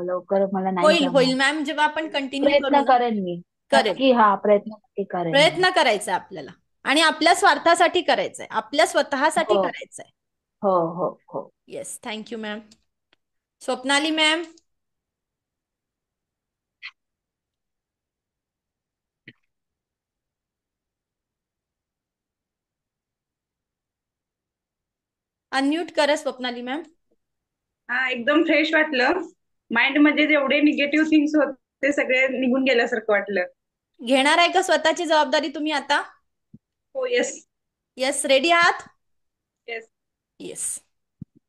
लवकर मला नाही होईल जमणार. होईल मॅम, जेव्हा आपण कंटिन्यू करू प्रयत्न ना. करेन मी. करेल. नक्की, हा, प्रयत्न नक्की करेन मी. प्रयत्न करायचा आपल्याला, आणि आपल्या स्वार्थासाठी करायचंय, आपल्या स्वतःसाठी हो, करायचंय. हो, हो, हो. Yes. Thank you ma'am. Swapnali ma'am. Unmute करा स्वप्नाली मॅम. हा, एकदम फ्रेश वाटलं. माइंड मध्ये जेवढे निगेटिव्ह थिंग्स होते ते सगळे निघून गेल्यासारखं वाटलं. घेणार आहे का स्वतःची जबाबदारी तुम्ही आता? हो, येस. येस. रेडी आहात? येस. येस.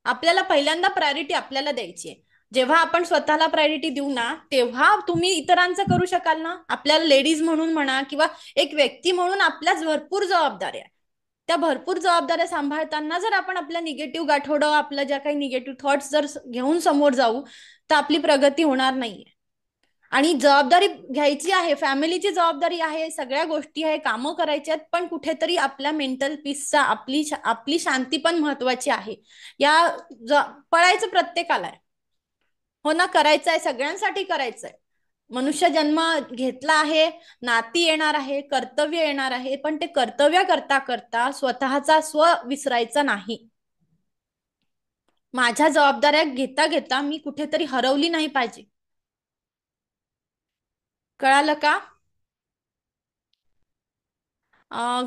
आपल्याला पहिल्यांदा प्रायोरिटी आपल्याला द्यायची आहे. जेव्हा आपण स्वतःला प्रायोरिटी देऊ ना, तेव्हा तुम्ही इतरांचं करू शकाल ना. आपल्याला लेडीज म्हणून म्हणा किंवा एक व्यक्ती म्हणून आपल्याच भरपूर जबाबदाऱ्या आहे. त्या भरपूर जबाबदाऱ्या सांभाळताना जर आपण आपल्या निगेटिव्ह गाठोडं, आपल्या ज्या काही निगेटिव्ह थॉट्स जर घेऊन समोर जाऊ, तर आपली प्रगती होणार नाहीये. आणि जबाबदारी घ्यायची आहे, फॅमिलीची जबाबदारी आहे, सगळ्या गोष्टी आहे, कामं करायची आहेत, पण कुठेतरी आपल्या मेंटल पीसचा, आपली शांती पण महत्वाची आहे. पळायचं प्रत्येकाला आहे. हो ना, करायचं आहे, सगळ्यांसाठी करायचंय. मनुष्य जन्म घेतला आहे, नाती येणार आहे, कर्तव्य येणार आहे, पण ते कर्तव्य करता करता स्वतःचा स्व विसरायचा नाही. माझ्या जबाबदाऱ्या घेता घेता मी कुठेतरी हरवली नाही पाहिजे. कळालं का?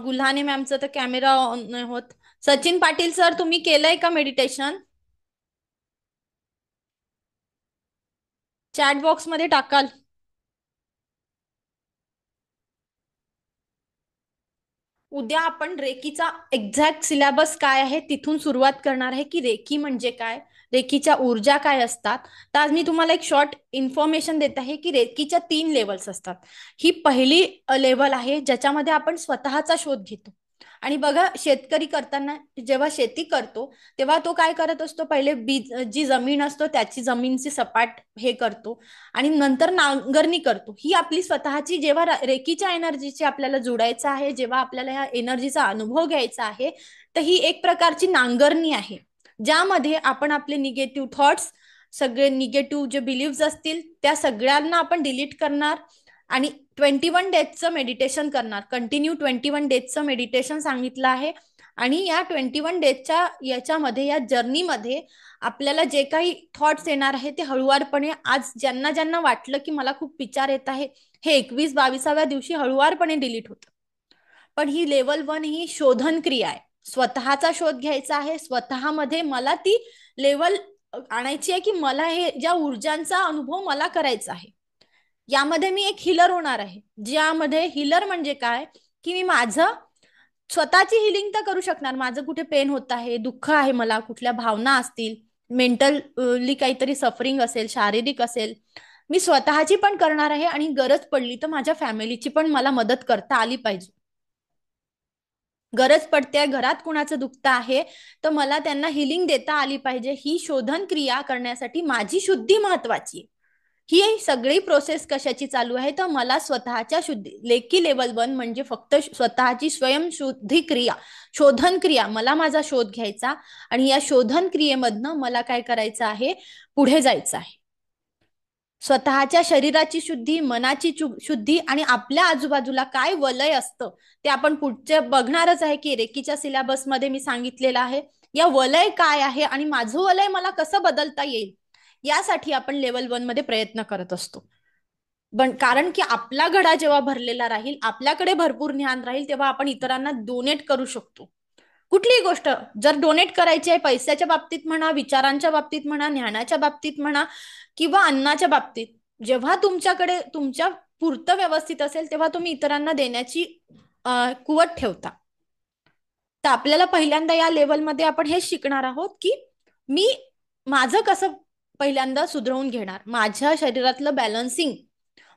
गुल्हाने मॅमचं तर कॅमेरा ऑन नाही होत. सचिन पाटील सर, तुम्ही केलंय का मेडिटेशन? चॅट बॉक्स मध्ये टाकाल. उद्या आपण रेकीचा एक्झॅक्ट सिलेबस काय आहे तिथून सुरुवात करणार आहे, की रेकी म्हणजे काय, रेकीच्या ऊर्जा काय असतात. तर आज मी तुम्हाला एक शॉर्ट इन्फॉर्मेशन देत आहे की रेकीच्या 3 लेवल्स असतात. ही पहिली लेवल आहे ज्याच्यामध्ये आपण स्वतःचा शोध घेतो. आणि बघा, शेतकरी करताना, जेव्हा शेती करतो तेव्हा तो काय करत असतो, पहिले जी जमीन असतो त्याची जमीनची सपाट हे करतो, आणि नंतर नांगरणी करतो. ही आपली स्वतःची, जेव्हा रेकीच्या एनर्जीची आपल्याला जोडायचं आहे, जेव्हा आपल्याला ह्या एनर्जीचा अनुभव घ्यायचा आहे, तर ही एक प्रकारची नांगरणी आहे, ज्यामध्ये आपण आपले निगेटिव्ह थॉट्स, सगळे निगेटिव्ह जे बिलीव्स असतील त्या सगळ्यांना आपण डिलीट करणार, आणि 21 डेजचं मेडिटेशन करणार. कंटिन्यू 21 डेजचं मेडिटेशन सांगितलं आहे. आणि या 21 डेजच्या याच्यामध्ये, या जर्नीमध्ये आपल्याला जे काही थॉट्स येणार आहे ते हळुवारपणे, आज ज्यांना ज्यांना वाटलं की मला खूप विचार येत आहे, हे 21-22व्या दिवशी हळुवारपणे डिलीट होतं. पण ही लेवल 1 ही शोधन क्रिया आहे. स्वतःचा शोध घ्यायचा आहे, स्वतःमध्ये मला ती लेवल आणायची आहे की मला हे ज्या ऊर्जांचा अनुभव मला करायचा आहे. यामध्ये मी एक हिलर होणार आहे, ज्यामध्ये हिलर म्हणजे काय, की मी माझं स्वतःची हिलिंग तर करू शकणार. माझं कुठे पेन होत आहे, दुःख आहे, मला कुठल्या भावना असतील, मेंटली काहीतरी सफरिंग असेल, शारीरिक असेल, मी स्वतःची पण करणार आहे, आणि गरज पडली तर माझ्या फॅमिलीची पण मला मदत करता आली पाहिजे. गरज पडते, घरात कुणाचं दुखतं आहे तर मला त्यांना हिलिंग देता आली पाहिजे. ही शोधन क्रिया करण्यासाठी माझी शुद्धी महत्वाची आहे. ही सगळी प्रोसेस कशाची चालू आहे, तर मला स्वतःच्या शुद्धी लेखी लेवल 1 म्हणजे फक्त स्वतःची स्वयंशुद्धी क्रिया, शोधन क्रिया, मला माझा शोध घ्यायचा आणि या शोधन क्रियेमधनं मला काय करायचं आहे, पुढे जायचं आहे. स्वतःच्या शरीराची शुद्धी, मनाची शुद्धी आणि आपल्या आजूबाजूला काय वलय असतं ते आपण पुढचे बघणारच आहे की रेकीच्या सिलेबसमध्ये मी सांगितलेलं आहे. या वलय काय आहे आणि माझं वलय मला कसं बदलता येईल यासाठी आपण लेवल 1 मध्ये प्रयत्न करत असतो. पण कारण की आपला घडा जेव्हा भरलेला राहील, आपल्याकडे भरपूर ज्ञान राहील, तेव्हा आपण इतरांना डोनेट करू शकतो. कुठलीही गोष्ट जर डोनेट करायची आहे, पैशाच्या बाबतीत म्हणा, विचारांच्या बाबतीत म्हणा, ज्ञानाच्या बाबतीत म्हणा किंवा अन्नाच्या बाबतीत, जेव्हा तुमच्याकडे तुमच्या पुरतं व्यवस्थित असेल तेव्हा तुम्ही इतरांना देण्याची कुवत ठेवता. तर आपल्याला पहिल्यांदा या लेवलमध्ये आपण हे शिकणार आहोत की मी माझं कसं पहिल्यांदा सुधरवून घेणार, माझ्या शरीरातलं बॅलन्सिंग,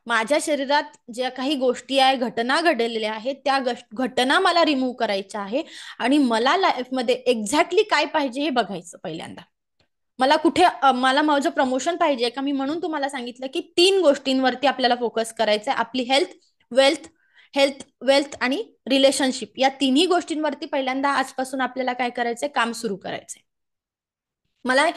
माझ्या शरीरात ज्या काही गोष्टी आहे, घटना घडलेल्या आहेत, त्या घटना मला रिमूव्ह करायच्या आहे आणि मला लाईफमध्ये एक्झॅक्टली काय पाहिजे हे बघायचं. पहिल्यांदा मला कुठे मला माझं प्रमोशन पाहिजे का, मी म्हणून तुम्हाला सांगितलं की 3 गोष्टींवरती आपल्याला फोकस करायचं आहे. आपली वेल्थ आणि रिलेशनशिप, या तिन्ही गोष्टींवरती पहिल्यांदा आजपासून आपल्याला काय करायचंय, काम सुरू करायचंय. मला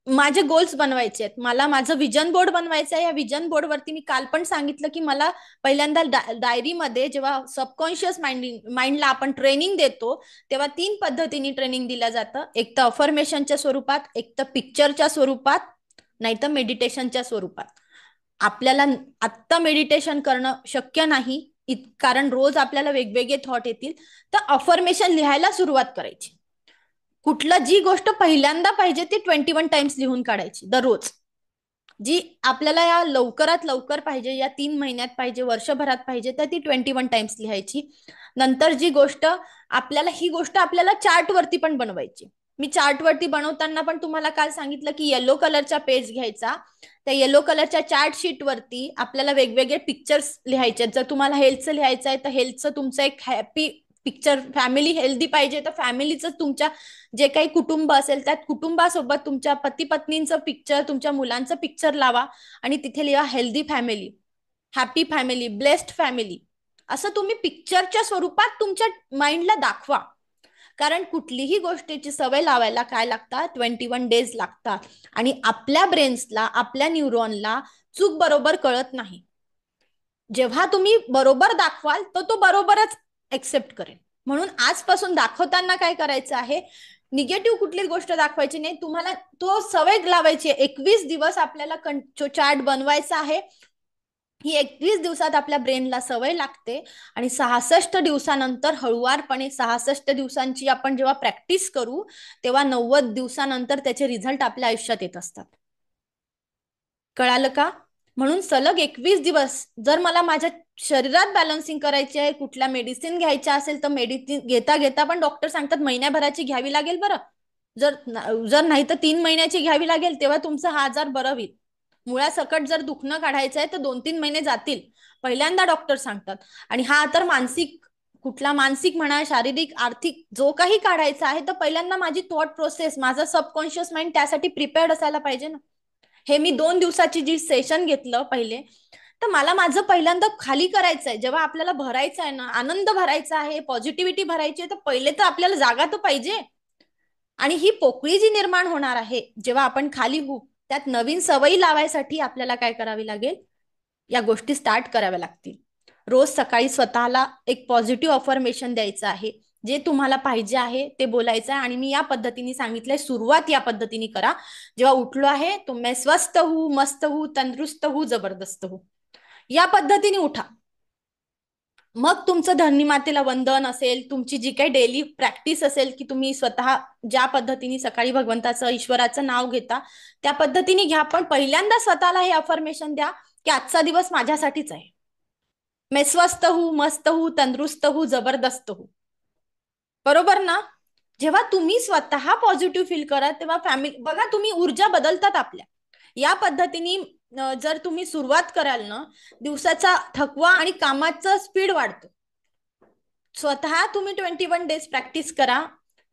माझे गोल्स बनवायचे आहेत, मला माझं विजन बोर्ड बनवायचं आहे. या विजन बोर्डवरती मी काल पण सांगितलं की मला पहिल्यांदा डायरीमध्ये जेव्हा सबकॉन्शियस माइंडला आपण ट्रेनिंग देतो तेव्हा 3 पद्धतीने ट्रेनिंग दिलं जातं. एक तर अफर्मेशनच्या स्वरूपात, एक तर पिक्चरच्या स्वरूपात, नाही तर मेडिटेशनच्या स्वरूपात. आपल्याला आत्ता मेडिटेशन करणं शक्य नाही कारण रोज आपल्याला वेगवेगळे थॉट येतील, तर अफर्मेशन लिहायला सुरुवात करायची. कुठलं जी गोष्ट पहिल्यांदा पाहिजे ती 21 टाइम्स लिहून काढायची दररोज. जी आपल्याला या लवकरात लवकर पाहिजे, या 3 महिन्यात पाहिजे, वर्षभरात पाहिजे, तर ती 21 टाइम्स लिहायची. नंतर जी गोष्ट आपल्याला, ही गोष्ट आपल्याला चार्टवरती पण बनवायची. मी चार्टवरती बनवताना पण तुम्हाला काल सांगितलं की येलो कलरचा पेज घ्यायचा, त्या येलो कलरच्या चार्ट शीटवरती आपल्याला वेगवेगळे पिक्चर्स लिहायचे. जर तुम्हाला हेल्थचं लिहायचं आहे तर हेल्थचं तुमचं एक हॅपी पिक्चर, फॅमिली हेल्दी पाहिजे तर फॅमिलीचं, तुमच्या जे काही कुटुंब असेल त्यात कुटुंबासोबत तुमच्या पती पत्नींचं पिक्चर, तुमच्या मुलांचं पिक्चर लावा आणि तिथे लिहा healthy family, happy family, blessed family. असं तुम्ही पिक्चरच्या स्वरूपात तुमच्या माइंडला दाखवा. कारण कुठलीही गोष्टीची सवय लावायला काय लागतात, 21 डेज लागतात. आणि आपल्या ब्रेन्सला, आपल्या न्यूरॉनला चूक बरोबर कळत नाही. जेव्हा तुम्ही बरोबर दाखवाल तर तो बरोबरच एक्सेप्ट करेल. म्हणून आजपासून दाखवताना काय करायचं आहे, निगेटिव्ह कुठलीच गोष्ट दाखवायची नाही. तुम्हाला तो सवय लावायची आहे. 21 दिवस आपल्याला चार्ट बनवायचा आहे. ही 21 दिवसात आपल्या ब्रेनला सवय लागते आणि 66 दिवसानंतर हळुवारपणे, 66 दिवसांची आपण जेव्हा प्रॅक्टिस करू तेव्हा 90 दिवसानंतर त्याचे रिझल्ट आपल्या आयुष्यात येत असतात. कळालं का? म्हणून सलग 21 दिवस जर मला माझ्या शरीरात बॅलन्सिंग करायची आहे, कुठल्या मेडिसिन घ्यायच्या असेल तर मेडिसिन घेता घेता पण डॉक्टर सांगतात महिन्याभराची घ्यावी लागेल बरं. जर नाही तर 3 महिन्याची घ्यावी लागेल, तेव्हा तुमचं हा आजार बरं होईल. मुळासकट जर दुखणं काढायचं आहे तर 2-3 महिने जातील, पहिल्यांदा डॉक्टर सांगतात. आणि हा तर मानसिक, कुठला मानसिक म्हणा, शारीरिक, आर्थिक जो काही काढायचा आहे तर पहिल्यांदा माझी थॉट प्रोसेस, माझा सबकॉन्शियस माइंड त्यासाठी प्रिपेअर्ड असायला पाहिजे ना. हे मी 2 दिवसाची जी सेशन घेतलं पहिले, तर मला माझं पहिल्यांदा खाली करायचं आहे. जेव्हा आपल्याला भरायचं आहे ना, आनंद भरायचा आहे, पॉझिटिव्हिटी भरायची आहे, तर पहिले तर आपल्याला जागा तर पाहिजे. आणि ही पोकळी जी निर्माण होणार आहे जेव्हा आपण खाली होऊ, त्यात नवीन सवयी लावायसाठी आपल्याला काय करावी लागेल, या गोष्टी स्टार्ट कराव्या लागतील. रोज सकाळी स्वतःला एक पॉझिटिव्ह अफर्मेशन द्यायचं आहे, जे तुम्हाला पाहिजे आहे ते बोलायचं आहे. आणि मी या पद्धतीने सांगितलंय, सुरुवात या पद्धतीने करा. जेव्हा उठलो आहे तो मैं स्वस्थ हूं, मस्त हूं, तंदुरुस्त हूं, जबरदस्त हूं, या पद्धतीने उठा. मग तुमचं धरणी मातेला वंदन असेल, तुमची जी काही डेली प्रॅक्टिस असेल की तुम्ही स्वतः ज्या पद्धतीने सकाळी भगवंताचं, ईश्वराचं नाव घेता त्या पद्धतीने घ्या. पण पहिल्यांदा स्वतःला हे अफर्मेशन द्या की आजचा दिवस माझ्यासाठीच आहे. मैं स्वस्थ हूं, मस्त हूं, तंदुरुस्त हूं, जबरदस्त हूं. बरोबर ना? जेव्हा तुम्ही स्वतः पॉझिटिव्ह फील करा तेव्हा फॅमिली, बघा तुम्ही ऊर्जा बदलतात आपल्या. या पद्धतीने जर तुम्ही सुरुवात कराल ना, दिवसाचा थकवा आणि कामाचं स्पीड वाढतो. स्वतः तुम्ही 21 डेज प्रॅक्टिस करा.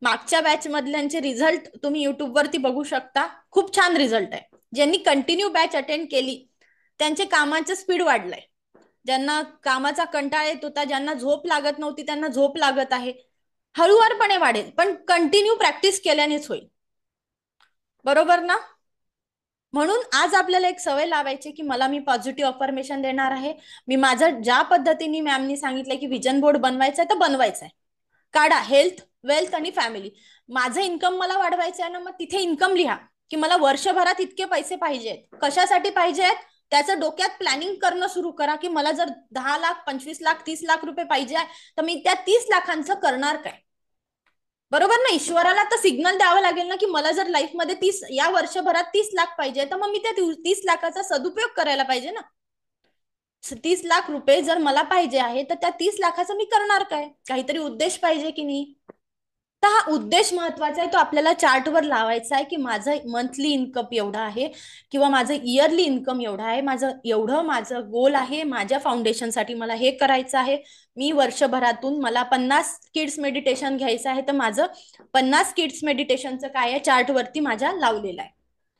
मागच्या बॅच मधल्यांचे रिझल्ट तुम्ही युट्यूब वरती बघू शकता. खूप छान रिझल्ट आहे. ज्यांनी कंटिन्यू बॅच अटेंड केली त्यांचे कामाचं स्पीड वाढलंय. ज्यांना कामाचा कंटाळा येत होता, ज्यांना झोप लागत नव्हती, त्यांना झोप लागत आहे. हळूवारपणे वाढेल, पण कंटिन्यू प्रॅक्टिस केल्यानेच होईल. बरोबर ना? म्हणून आज आपल्याला एक सवय लावायची की मी पॉझिटिव्ह अफर्मेशन देणार आहे. मी माझं ज्या पद्धतीने मॅमनी सांगितलंय की विजन बोर्ड बनवायचा आहे तर बनवायचा आहे. काढा हेल्थ, वेल्थ आणि फॅमिली. माझं इन्कम मला वाढवायचं आहे ना, मग तिथे इन्कम लिहा की मला वर्षभरात इतके पैसे पाहिजेत. कशासाठी पाहिजेत त्याचं डोक्यात प्लॅनिंग करणं सुरू करा की मला जर 10 लाख, 25 लाख, 30 लाख रुपये पाहिजे तर मी त्या 30 लाखांचं करणार काय. बरोबर ना? ईश्वराला तर सिग्नल द्यावं लागेल ना की मला जर लाईफमध्ये या वर्षभरात 30 लाख पाहिजे तर मग मी त्या 30 लाखाचा सदुपयोग करायला पाहिजे ना. 30 लाख रुपये जर मला पाहिजे आहे तर त्या 30 लाखाचा मी करणार काय. काहीतरी उद्देश पाहिजे की नाही. तर हा उद्देश महत्वाचा आहे. तो आपल्याला चार्टवर लावायचा आहे की माझं मंथली इन्कम एवढं आहे किंवा माझं इयरली इन्कम एवढं आहे. माझं गोल आहे. माझ्या फाउंडेशनसाठी मला हे करायचं आहे. मी वर्षभरातून मला 50 किड्स मेडिटेशन घ्यायचं आहे तर माझं 50 किड्स मेडिटेशनचं काय आहे चार्टवरती माझ्या लावलेलं आहे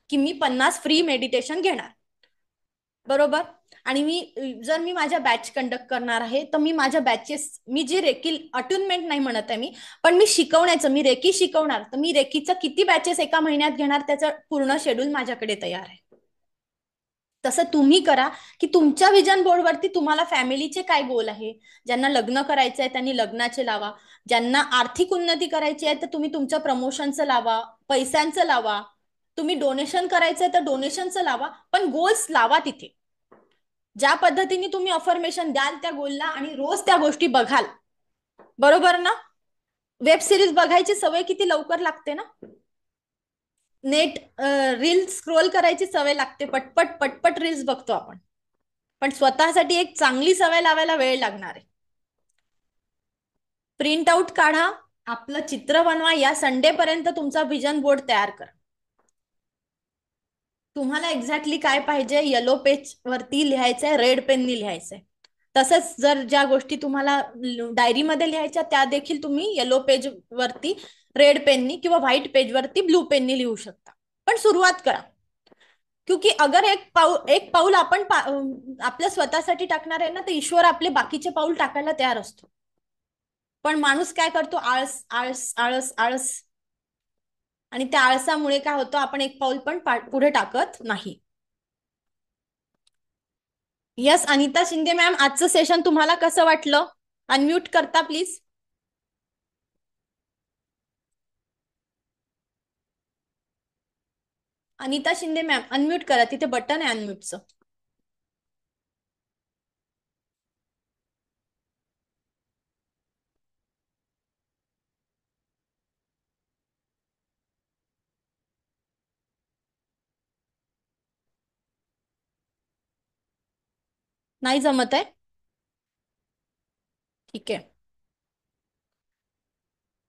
की मी 50 फ्री मेडिटेशन घेणार. बरोबर. आणि जर मी माझ्या बॅच कंडक्ट करणार आहे तर मी माझ्या बॅचेस, मी जी रेकी अट्युनमेंट नाही म्हणत आहे मी, पण मी शिकवण्याचं, मी रेकी शिकवणार तर मी रेकीचं किती बॅचेस एका महिन्यात घेणार त्याचं पूर्ण शेड्यूल माझ्याकडे तयार आहे. तसं तुम्ही करा की तुमच्या विजन बोर्डवरती तुम्हाला फॅमिलीचे काय गोल आहे. ज्यांना लग्न करायचं आहे त्यांनी लग्नाचे लावा. ज्यांना आर्थिक उन्नती करायची आहे तर तुम्ही तुमच्या प्रमोशनचं लावा, पैशांचं लावा. तुम्ही डोनेशन करायचंय तर डोनेशनचं लावा, पण गोल्स लावा तिथे. ज्या पद्धतीने तुम्ही अफर्मेशन द्याल त्या गोलला आणि रोज त्या गोष्टी बघाल. बरोबर ना? वेब सिरीज बघायची सवय किती लवकर लागते ना. नेट रील स्क्रोल करायची सवय लागते. पटपट पटपट रील्स बघतो आपण, पण स्वतःसाठी एक चांगली सवय लावायला वेळ लागणार आहे. प्रिंट आउट काढा, आपलं चित्र बनवा. या संडे पर्यंत तुमचा विजन बोर्ड तयार करा. तुम्हाला एक्झॅक्टली काय पाहिजे येलो पेज वरती लिहायचंय, रेड पेननी लिहायचंय. तसंच जर ज्या गोष्टी तुम्हाला डायरीमध्ये लिहायच्या त्या देखील तुम्ही येलो पेज वरती रेड पेननी किंवा व्हाईट पेज वरती ब्लू पेननी लिहू शकता. पण सुरुवात करा. क्योंकि अगर एक पाऊल आपण आपल्या स्वतःसाठी टाकणार आहे ना तर ईश्वर आपले बाकीचे पाऊल टाकायला तयार असतो. पण माणूस काय करतो, आळस आळस आळस आळस. आणि त्या आळसामुळे काय होतं, आपण एक पाऊल पण पुढे टाकत नाही. यस अनिता शिंदे मॅम, आजचं सेशन तुम्हाला कसं वाटलं? अनम्यूट करता please. Anita Shinde ma'am unmute करा, तिथे बटन आहे अनम्यूटचं. नाही जमत आहे? ठीक आहे.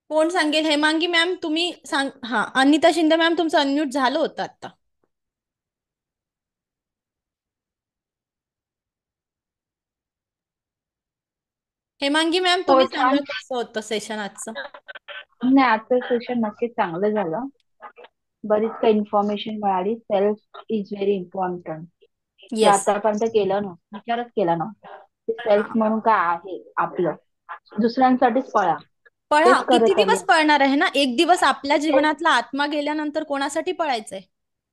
कोण सांगेल? हेमांगी मॅम तुम्ही सांग. हा, अनिता शिंदे मॅम तुमचं अनम्यूट झालं होतं आता. हेमांगी मॅम हो तुम्ही छान. सांगा कसं होतं सेशन आजचं? नाही, आजचं सेशन नक्कीच चांगलं झालं. बरीच काही इन्फॉर्मेशन मिळाली. Self is very important. जे येस. आतापर्यंत केलं नव्हतं, विचारच केला नव्हता सेल्फ म्हणून काय आहे आपलं. दुसऱ्यांसाठीच पळा. पळा. तेच किती करत आले. दिवस पळणार आहे ना? एक दिवस आपल्या जीवनातला आत्मा गेल्यानंतर कोणासाठी पळायचंय?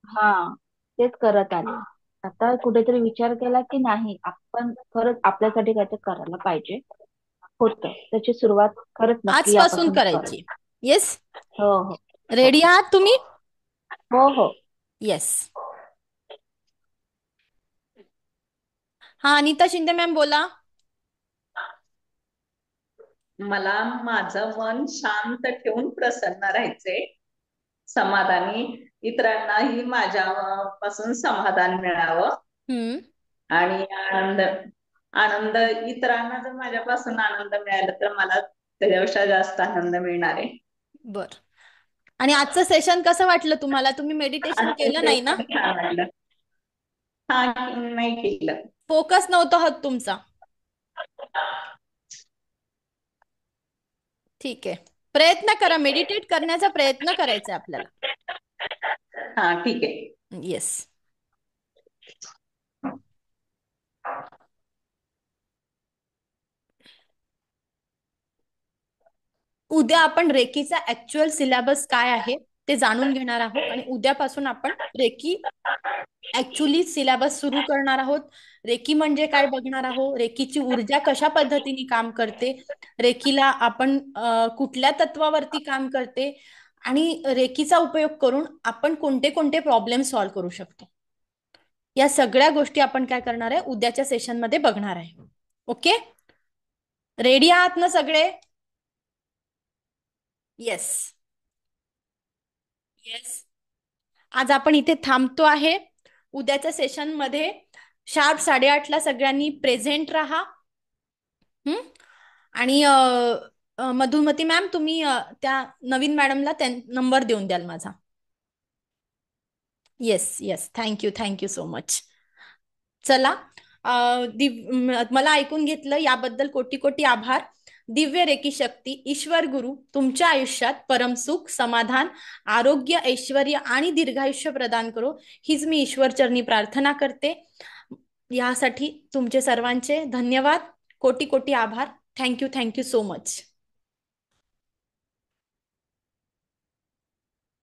हा, तेच करत आले. आता कुठेतरी विचार केला की नाही, आपण खरंच आपल्यासाठी काहीतरी करायला पाहिजे. होतं त्याची सुरुवात खरंच नक्की आजपासून यापासूनच करायची. करायची. येस. हो हो रेडी आहात तुम्ही? हो हो. येस. हा, अनिता शिंदे मॅम बोला. मला माझं मन शांत ठेवून प्रसन्न राहायचंय, समाधानी. इतरांनाही माझ्यापासून समाधान मिळावं आणि आनंद आनंद इतरांना जर माझ्यापासून आनंद मिळाला तर मला त्याच्यापेक्षा जास्त आनंद मिळणार आहे. बर. आणि आजचं सेशन कसं वाटलं तुम्हाला? तुम्ही मेडिटेशन केलं नाही ना? छान वाटलं. हा, नाही केलं. फोकस नव्हता होत तुमचा? ठीक आहे, प्रयत्न करा. मेडिटेट करण्याचा प्रयत्न करायचा आपल्याला. हा, ठीक आहे. येस. उद्या आपण रेकीचा ऍक्च्युअल सिलेबस काय आहे ते जाणून घेणार आहोत आणि उद्यापासून आपण रेकी ऍक्च्युअली सिलेबस सुरू करणार आहोत. रेकी म्हणजे काय बघणार आहोत, रेकीची ऊर्जा कशा पद्धतीने काम करते, रेकीला आपण कुठल्या तत्वावरती काम करते आणि रेकीचा उपयोग करून आपण कोणते कोणते प्रॉब्लेम सॉल्व्ह करू शकतो. या सगळ्या गोष्टी आपण काय करणार आहे उद्याच्या सेशन मध्ये बघणार आहे. ओके, रेडी आहात ना सगळे? Yes yes. आज आपण इथे थांबतो आहे. उद्याच्या सेशन मध्ये शार्प 8:30ला सगळ्यांनी प्रेझेंट राहा. आणि मधुमती मॅम तुम्ही त्या नवीन मॅडमला नंबर देऊन द्याल माझा. Yes yes, thank you so much. चला, मला ऐकून घेतलं याबद्दल कोटी कोटी आभार. दिव्य रेकी शक्ती ईश्वर गुरु तुमच्या आयुष्यात परमसुख, समाधान, आरोग्य, ऐश्वर्य आणि दीर्घायुष्य प्रदान करो हीच मी ईश्वर चरणी प्रार्थना करते. यासाठी तुमचे सर्वांचे धन्यवाद, कोटी कोटी आभार. Thank you so much.